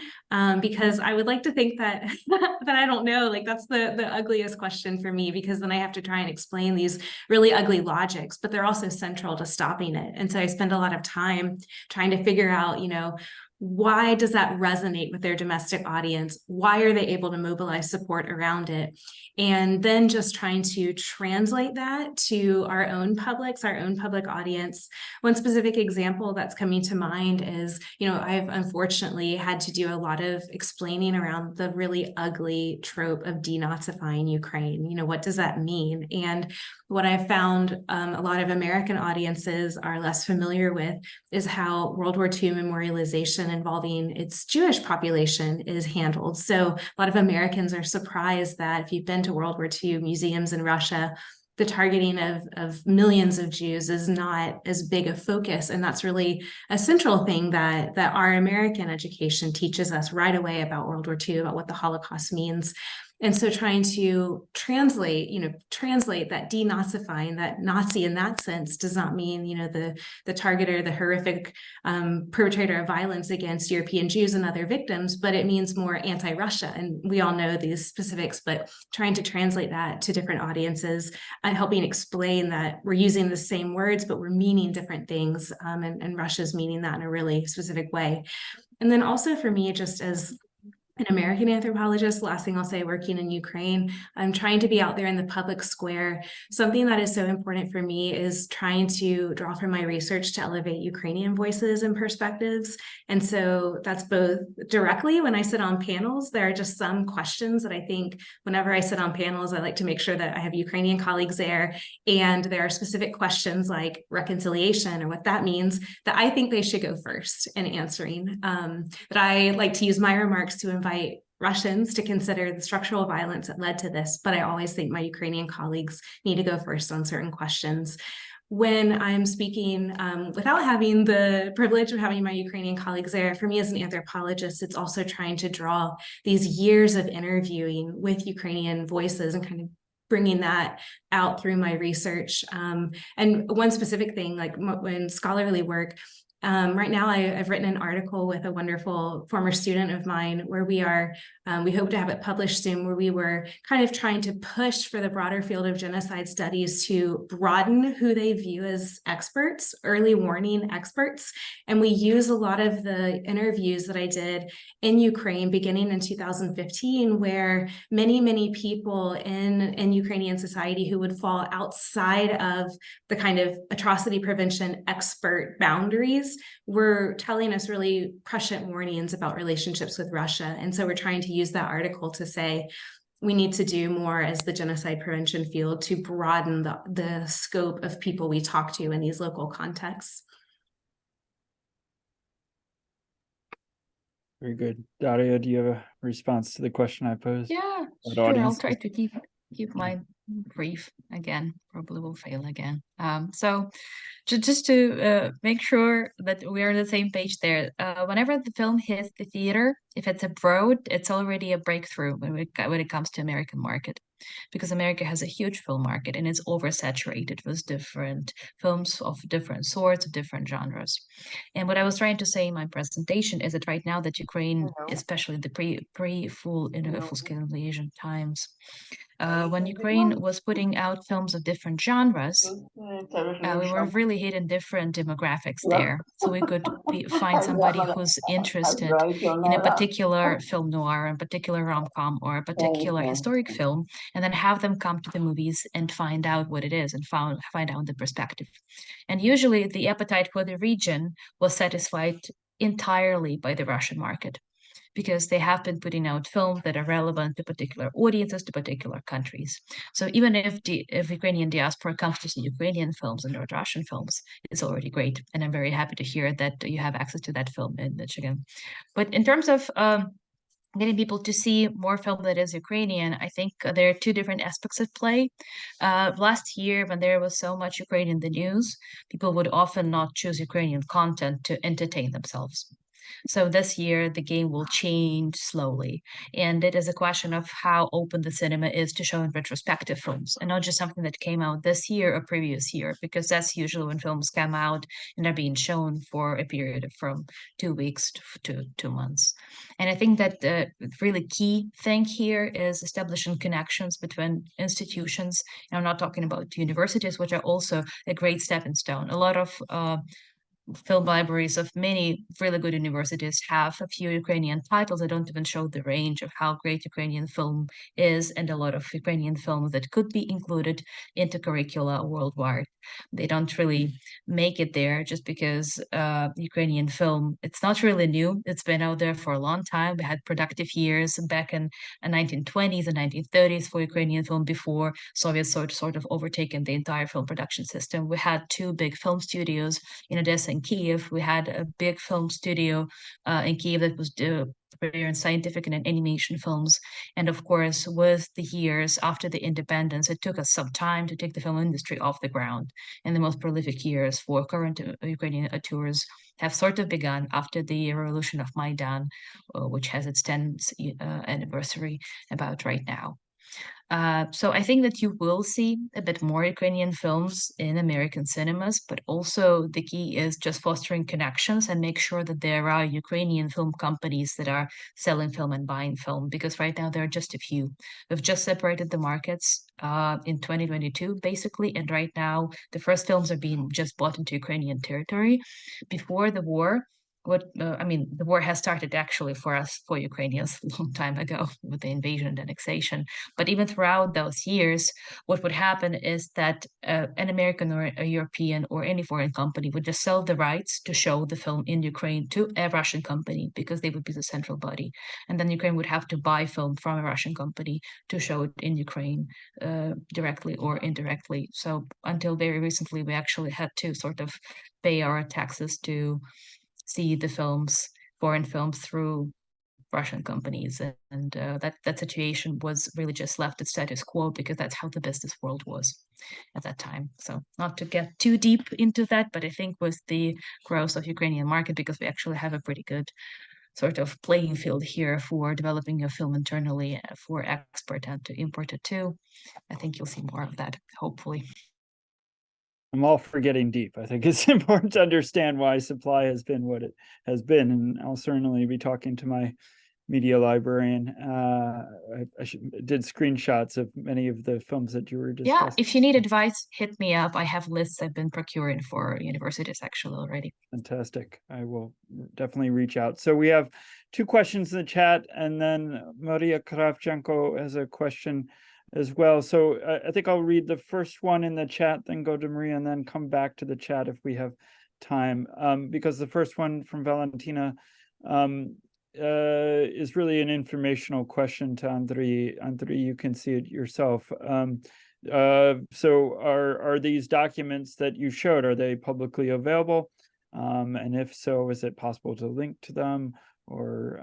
F: because I would like to think that that I don't know, that's the ugliest question for me, because then I have to try and explain these really ugly logics, but they're also central to stopping it. And so I spend a lot of time trying to figure out, why does that resonate with their domestic audience? Why are they able to mobilize support around it? And then just trying to translate that to our own publics, our own public audience. One specific example that's coming to mind is, I've unfortunately had to do a lot of explaining around the really ugly trope of denazifying Ukraine. What does that mean? And what I've found a lot of American audiences are less familiar with is how World War II memorialization involving its Jewish population is handled. So a lot of Americans are surprised that if you've been to World War II museums in Russia, the targeting of millions of Jews is not as big a focus. And that's really a central thing that our American education teaches us right away about World War II, about what the Holocaust means. And so trying to translate that denazifying, that Nazi in that sense does not mean, the targeter, the horrific perpetrator of violence against European Jews and other victims, but it means more anti-Russia. And we all know these specifics, but trying to translate that to different audiences and helping explain that we're using the same words, but we're meaning different things. And Russia's meaning that in a really specific way. And then also for me, just as an American anthropologist, last thing I'll say, working in Ukraine, I'm trying to be out there in the public square. Something that is so important for me is trying to draw from my research to elevate Ukrainian voices and perspectives. And so that's both directly when I sit on panels, there are just some questions that I think whenever I sit on panels, I like to make sure that I have Ukrainian colleagues there. And there are specific questions like reconciliation or what that means that I think they should go first in answering. That I like to use my remarks to invite Russians to consider the structural violence that led to this, but I always think my Ukrainian colleagues need to go first on certain questions. When I'm speaking without having the privilege of having my Ukrainian colleagues there, for me as an anthropologist, it's also trying to draw these years of interviewing with Ukrainian voices and kind of bringing that out through my research. And one specific thing, like when scholarly work, Right now, I've written an article with a wonderful former student of mine where we hope to have it published soon, where we were kind of trying to push for the broader field of genocide studies to broaden who they view as experts, early warning experts. And we use a lot of the interviews that I did in Ukraine beginning in 2015, where many people in Ukrainian society who would fall outside of the kind of atrocity prevention expert boundaries were telling us really prescient warnings about relationships with Russia. And so we're trying to use that article to say, we need to do more as the genocide prevention field to broaden the scope of people we talk to in these local contexts.
D: Very good. Daria, do you have a response to the question I posed?
G: Yeah,
D: What
G: sure. I'll
D: audience?
G: try to keep mine brief again. Probably will fail again. So just to make sure that we're on the same page there, whenever the film hits the theater, if it's abroad, it's already a breakthrough when it comes to American market, because America has a huge film market and it's oversaturated with different films of different sorts, of different genres. And what I was trying to say in my presentation is that right now that Ukraine, especially the full scale invasion times, when Ukraine was putting out films of different genres, we were really hitting different demographics there. So we could find somebody who's interested in a particular film noir, a particular rom-com, or a particular historic film, and then have them come to the movies and find out what it is and find out the perspective. And usually the appetite for the region was satisfied entirely by the Russian market, because they have been putting out films that are relevant to particular audiences, to particular countries. So even if Ukrainian diaspora comes to see Ukrainian films and not Russian films, it's already great. And I'm very happy to hear that you have access to that film in Michigan. But in terms of getting people to see more film that is Ukrainian, I think there are two different aspects at play. Last year, when there was so much Ukrainian in the news, people would often not choose Ukrainian content to entertain themselves. So this year, the game will change slowly. And it is a question of how open the cinema is to showing retrospective films, and not just something that came out this year or previous year, because that's usually when films come out and are being shown for a period of from 2 weeks to 2 months. And I think that the really key thing here is establishing connections between institutions. And I'm not talking about universities, which are also a great stepping stone. A lot of film libraries of many really good universities have a few Ukrainian titles that don't even show the range of how great Ukrainian film is, and a lot of Ukrainian films that could be included into curricula worldwide. They don't really make it there just because Ukrainian film, it's not really new. It's been out there for a long time. We had productive years back in the 1920s and 1930s for Ukrainian film before Soviets sort of overtaken the entire film production system. We had two big film studios in Odessa and Kiev. We had a big film studio in Kiev that was preparing scientific and animation films. And of course, with the years after the independence, it took us some time to take the film industry off the ground. And the most prolific years for current Ukrainian auteurs have sort of begun after the revolution of Maidan, which has its 10th anniversary about right now. So I think that you will see a bit more Ukrainian films in American cinemas, but also the key is just fostering connections and make sure that there are Ukrainian film companies that are selling film and buying film, because right now there are just a few. We've just separated the markets in 2022, basically, and right now the first films are being just bought into Ukrainian territory. Before the war, the war has started actually for us, for Ukrainians, a long time ago with the invasion and annexation. But even throughout those years, what would happen is that an American or a European or any foreign company would just sell the rights to show the film in Ukraine to a Russian company, because they would be the central body. And then Ukraine would have to buy film from a Russian company to show it in Ukraine directly or indirectly. So until very recently, we actually had to sort of pay our taxes to see the films, foreign films, through Russian companies, and that situation was really just left at status quo, because that's how the business world was at that time. So not to get too deep into that, but I think with the growth of Ukrainian market, because we actually have a pretty good sort of playing field here for developing a film internally for export and to import it too, I think you'll see more of that, hopefully.
D: I'm all for getting deep. I think it's important to understand why supply has been what it has been, and I'll certainly be talking to my media librarian. I did screenshots of many of the films that you were discussing.
G: Yeah, if you need advice, hit me up. I have lists I've been procuring for universities actually already.
D: Fantastic. I will definitely reach out. So we have 2 questions in the chat, and then Maria Kravchenko has a question as well. So I think I'll read the first one in the chat, then go to Maria, and then come back to the chat if we have time. Because the first one from Valentina is really an informational question to Andrei. Andrei, you can see it yourself. So are these documents that you showed, are they publicly available? And if so, is it possible to link to them? Or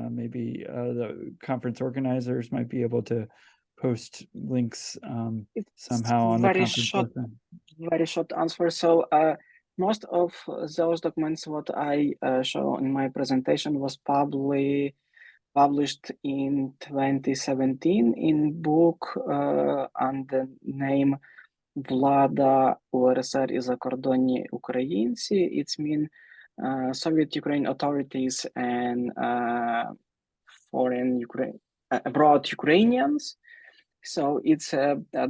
D: maybe the conference organizers might be able to post links somehow on the conference.
E: Very short answer. So most of those documents what I show in my presentation was published in 2017 in book under the name Влада УРСР і закордонні українці. It means Soviet Ukraine authorities and abroad Ukrainians. So it's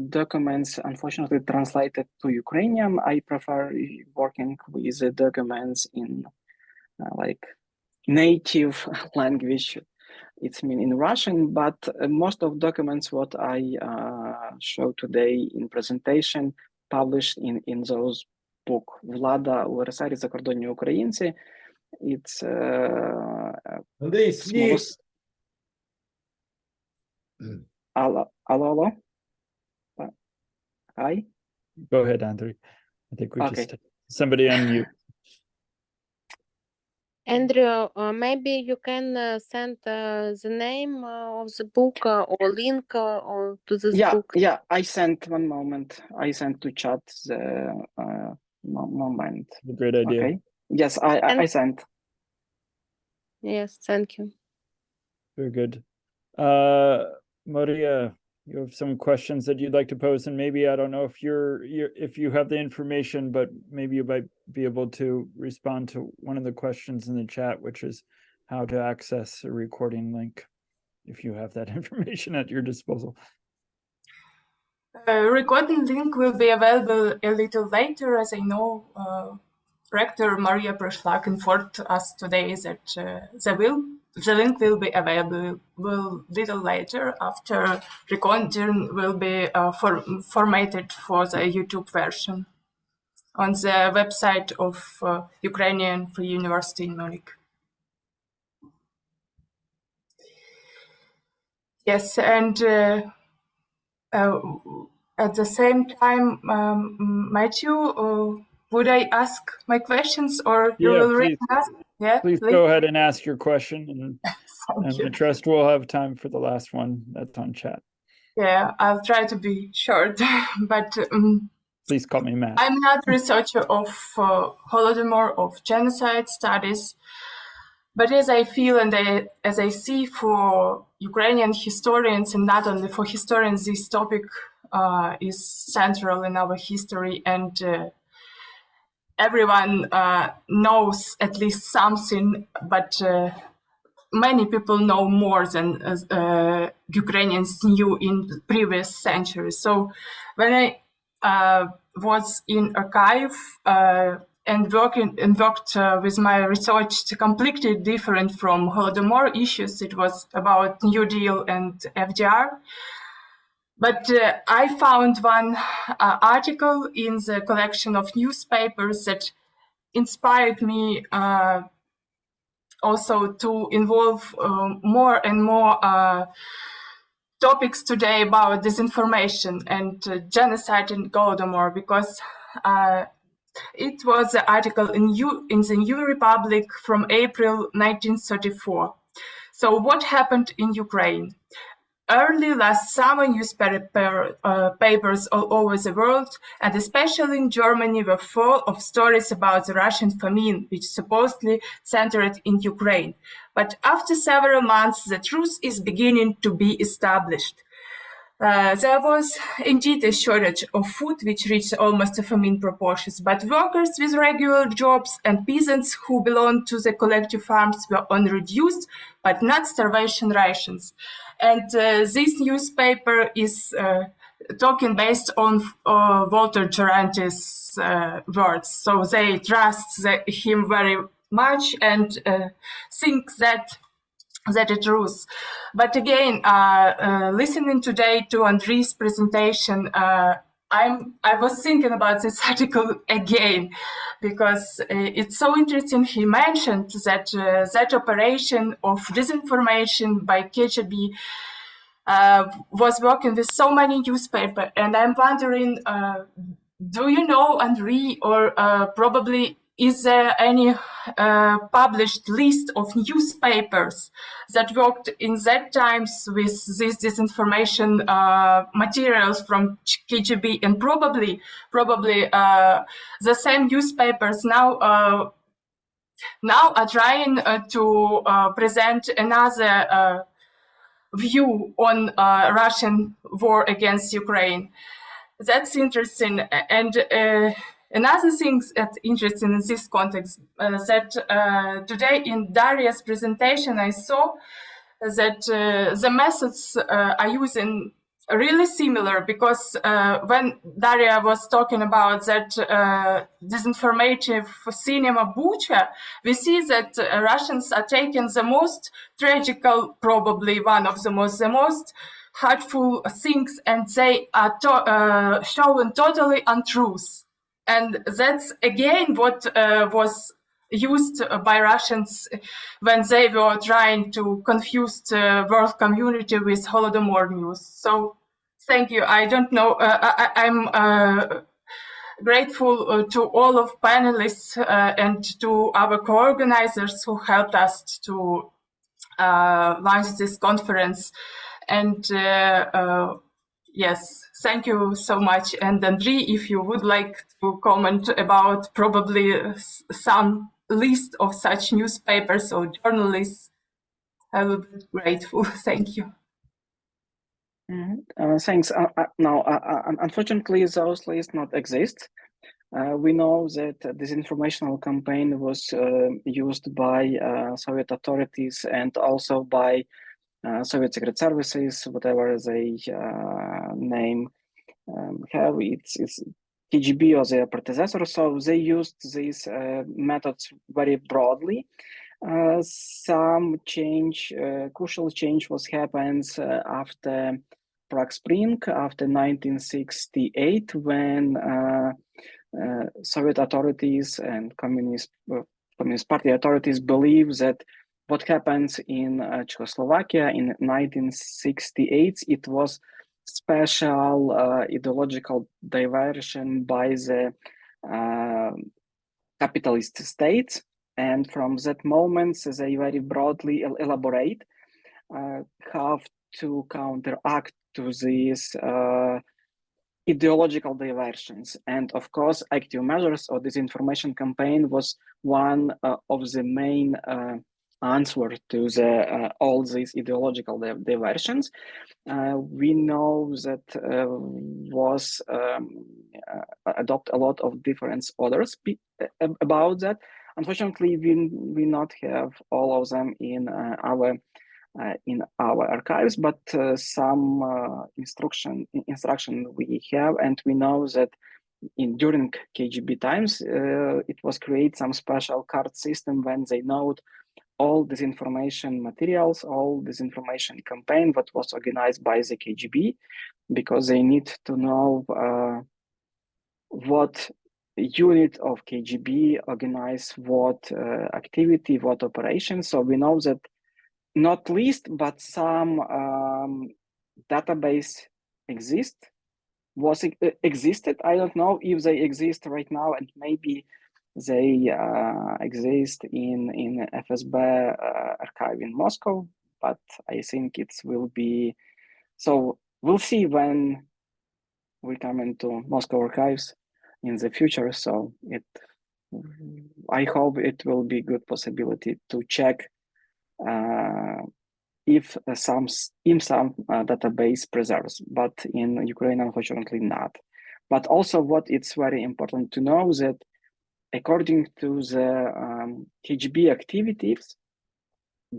E: documents, unfortunately, translated to Ukrainian. I prefer working with the documents in like native language. It's mean in Russian, but most of documents what I show today in presentation published in those book Влада УРСР і закордонні українці. It's Hello. Hi.
D: Go ahead, Andrew. I think we just somebody unmute.
H: Andrew, maybe you can send the name of the book or link or to this book.
E: Yeah, I sent one moment. I sent to chat the moment.
D: Great idea.
E: Okay. Yes, I sent.
H: Yes, thank you.
D: Very good. Maria, you have some questions that you'd like to pose, and maybe I don't know if if you have the information, but maybe you might be able to respond to one of the questions in the chat, which is how to access a recording link, if you have that information at your disposal.
I: Recording link will be available a little later, as I know Rector Maria Pryszlak informed us today that the link will be available a little later after recording will be formatted for the YouTube version on the website of Ukrainian Free University in Munich. Yes, and at the same time, Matthew, would I ask my questions or you will read us? Yeah,
D: please go ahead and ask your question, and I trust we'll have time for the last one that's on chat.
I: Yeah, I'll try to be short, but
D: please call me Matt.
I: I'm not a researcher of Holodomor, of genocide studies, but as I feel and as I see for Ukrainian historians, and not only for historians, this topic is central in our history, and everyone knows at least something, but many people know more than Ukrainians knew in previous centuries. So when I was in archive and worked with my research completely different from Holodomor issues, it was about New Deal and FDR. But I found one article in the collection of newspapers that inspired me also to involve more and more topics today about disinformation and genocide and Goldomor, because it was an article in the New Republic from April 1934. So what happened in Ukraine? Early last summer, papers all over the world, and especially in Germany, were full of stories about the Russian famine, which supposedly centered in Ukraine. But after several months, the truth is beginning to be established. There was indeed a shortage of food, which reached almost a famine proportions, but workers with regular jobs and peasants who belonged to the collective farms were on reduced, but not starvation rations. And this newspaper is talking based on Walter Duranty's words. So they trust him very much and think that it's truth. But again, listening today to Andrii's presentation, I was thinking about this article again, because it's so interesting. He mentioned that that operation of disinformation by KGB was working with so many newspapers, and I'm wondering, do you know, Andrii, or probably is there any published list of newspapers that worked in that times with this disinformation materials from KGB, and probably the same newspapers now are trying to present another view on Russian war against Ukraine. That's interesting. And another thing that's interesting in this context, that today in Daria's presentation, I saw that the methods are using really similar, because when Daria was talking about that disinformative cinema Bucha, we see that Russians are taking the most tragical, probably one of the most hurtful things, and they are showing totally untruth. And that's again what was used by Russians when they were trying to confuse the world community with Holodomor news. So thank you. I don't know. I'm grateful to all of panelists and to our co-organizers who helped us to launch this conference. And yes, thank you so much. And Andrii, if you would like to comment about probably some list of such newspapers or journalists, I would be grateful. Thank you.
E: Thanks. Now, unfortunately, those lists not exist. We know that this informational campaign was used by Soviet authorities and also by Soviet secret services, whatever they name have. It's KGB or their predecessor. So they used these methods very broadly. Some change, crucial change was happens after Prague Spring, after 1968, when Soviet authorities and Communist Party authorities believe that what happens in Czechoslovakia in 1968, it was special ideological diversion by the capitalist states. And from that moment, they very broadly elaborate how to counteract to these ideological diversions. And of course, active measures or disinformation campaign was one of the main answer to the all these ideological diversions. We know that was adopt a lot of different orders about that. Unfortunately, we not have all of them in our archives, but some instruction we have, and we know that during KGB times it was create some special card system when they note all disinformation materials, all disinformation campaign that was organized by the KGB, because they need to know what unit of KGB organize what activity, what operation. So we know that not least, but some database existed. I don't know if they exist right now, and maybe they exist in FSB archive in Moscow, but I think it will be, so we'll see when we come into Moscow archives in the future. So I hope it will be good possibility to check if some database preserves, but in Ukraine, unfortunately, not. But also, what it's very important to know that according to the KGB activities,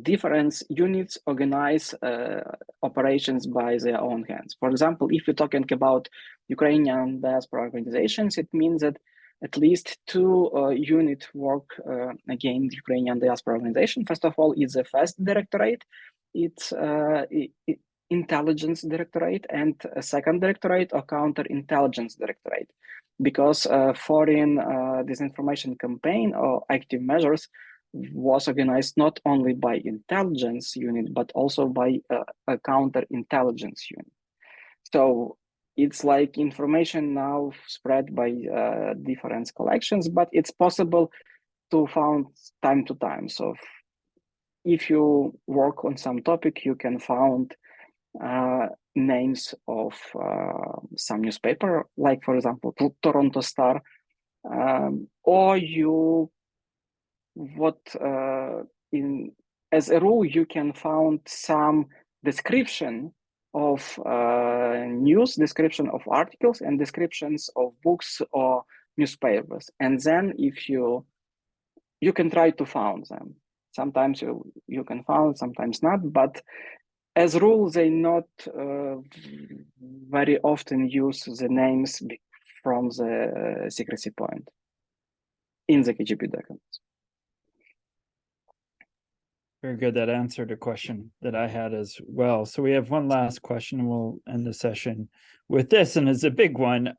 E: different units organize operations by their own hands. For example, if you're talking about Ukrainian diaspora organizations, it means that at least two units work against Ukrainian diaspora organization. First of all, it's the first directorate, it's intelligence directorate, and a second directorate or counterintelligence directorate, because foreign disinformation campaign or active measures was organized not only by intelligence unit, but also by a counterintelligence unit. So it's like information now spread by different collections, but it's possible to find time to time. So if you work on some topic, you can find names of some newspaper, like for example, Toronto Star, or you as a rule, you can find some description of news, description of articles, and descriptions of books or newspapers. And then if you can try to find them. Sometimes you can find, sometimes not, but as a rule, they not very often use the names from the secrecy point in the KGB documents.
D: Very good. That answered a question that I had as well. So we have one last question, and we'll end the session with this, and it's a big one.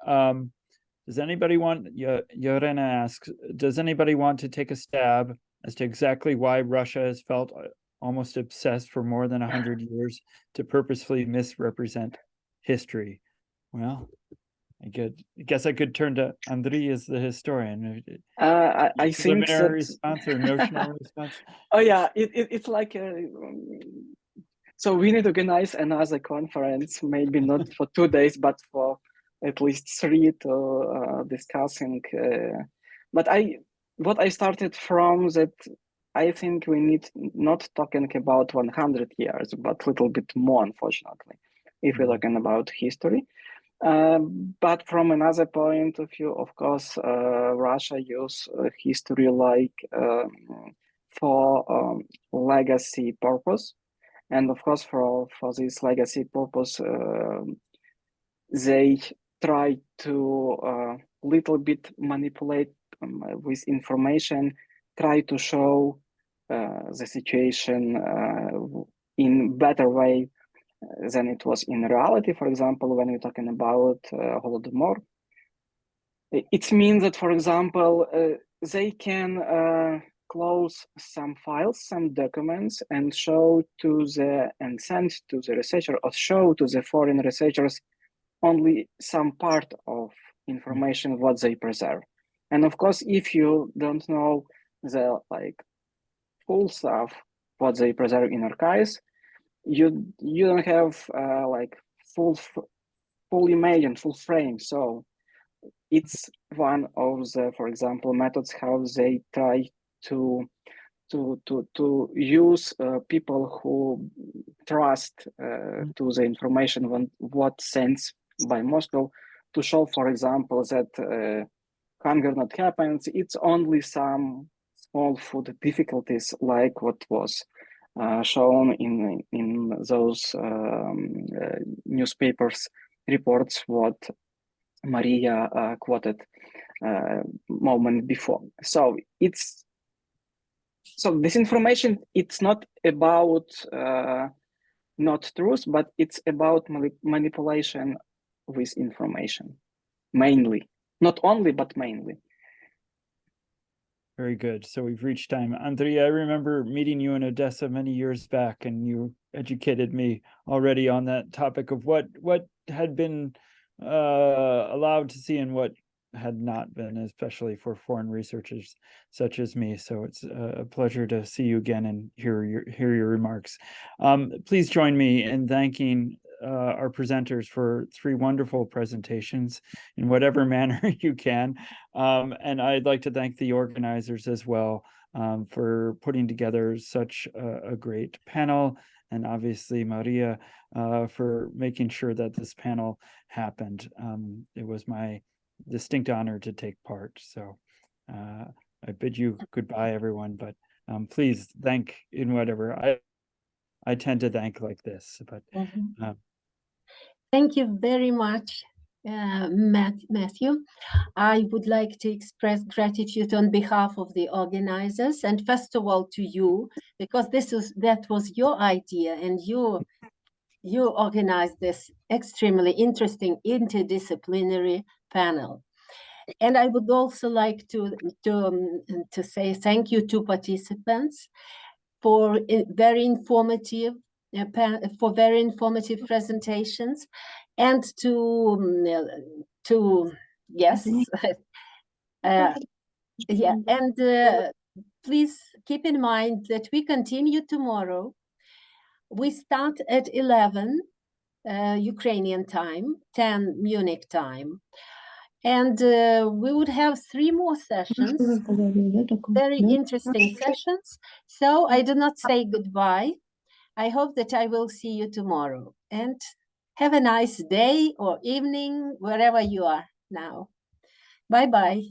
D: Does anybody want, Yorena asks, does anybody want to take a stab as to exactly why Russia has felt almost obsessed for more than 100 years to purposefully misrepresent history? Well, I guess I could turn to Andriy as the historian.
E: I think that...
D: response or notional response?
E: Oh yeah, it's like so we need to organize another conference, maybe not for 2 days, but for at least 3 to discussing. But what I started from that, I think we need not talking about 100 years, but a little bit more, unfortunately, if we're talking about history. But from another point of view, of course, Russia used history like for legacy purpose. And of course, for this legacy purpose, they try to little bit manipulate with information, try to show the situation in better way than it was in reality. For example, when we're talking about Holodomor, it means that, for example, they can close some files, some documents, and show to and send to the researcher, or show to the foreign researchers only some part of information what they preserve. And of course, if you don't know the full stuff what they preserve in archives, you don't have full image and full frame. So it's one of the, for example, methods how they try to use people who trust to the information what sent by Moscow, to show, for example, that hunger not happens. It's only some small food difficulties, like what was shown in those newspapers reports what Maria quoted moment before. So this information, it's not about not truth, but it's about manipulation with information, mainly. Not only, but mainly.
D: Very good. So we've reached time. Andriy, I remember meeting you in Odessa many years back, and you educated me already on that topic of what had been allowed to see and what had not been, especially for foreign researchers such as me. So it's a pleasure to see you again and hear your remarks. Please join me in thanking our presenters for 3 wonderful presentations in whatever manner you can. And I'd like to thank the organizers as well for putting together such a great panel and obviously Maria for making sure that this panel happened. It was my distinct honor to take part. So I bid you goodbye, everyone, but please thank in whatever. I tend to thank like this, but
A: thank you very much, Matthew. I would like to express gratitude on behalf of the organizers, and first of all to you, because that was your idea, and you organized this extremely interesting interdisciplinary panel. And I would also like to say thank you to participants for very informative presentations, and please keep in mind that we continue tomorrow. We start at 11 Ukrainian time, 10 Munich time. And we would have 3 more sessions, very interesting sessions. So I do not say goodbye. I hope that I will see you tomorrow. And have a nice day or evening, wherever you are now. Bye-bye.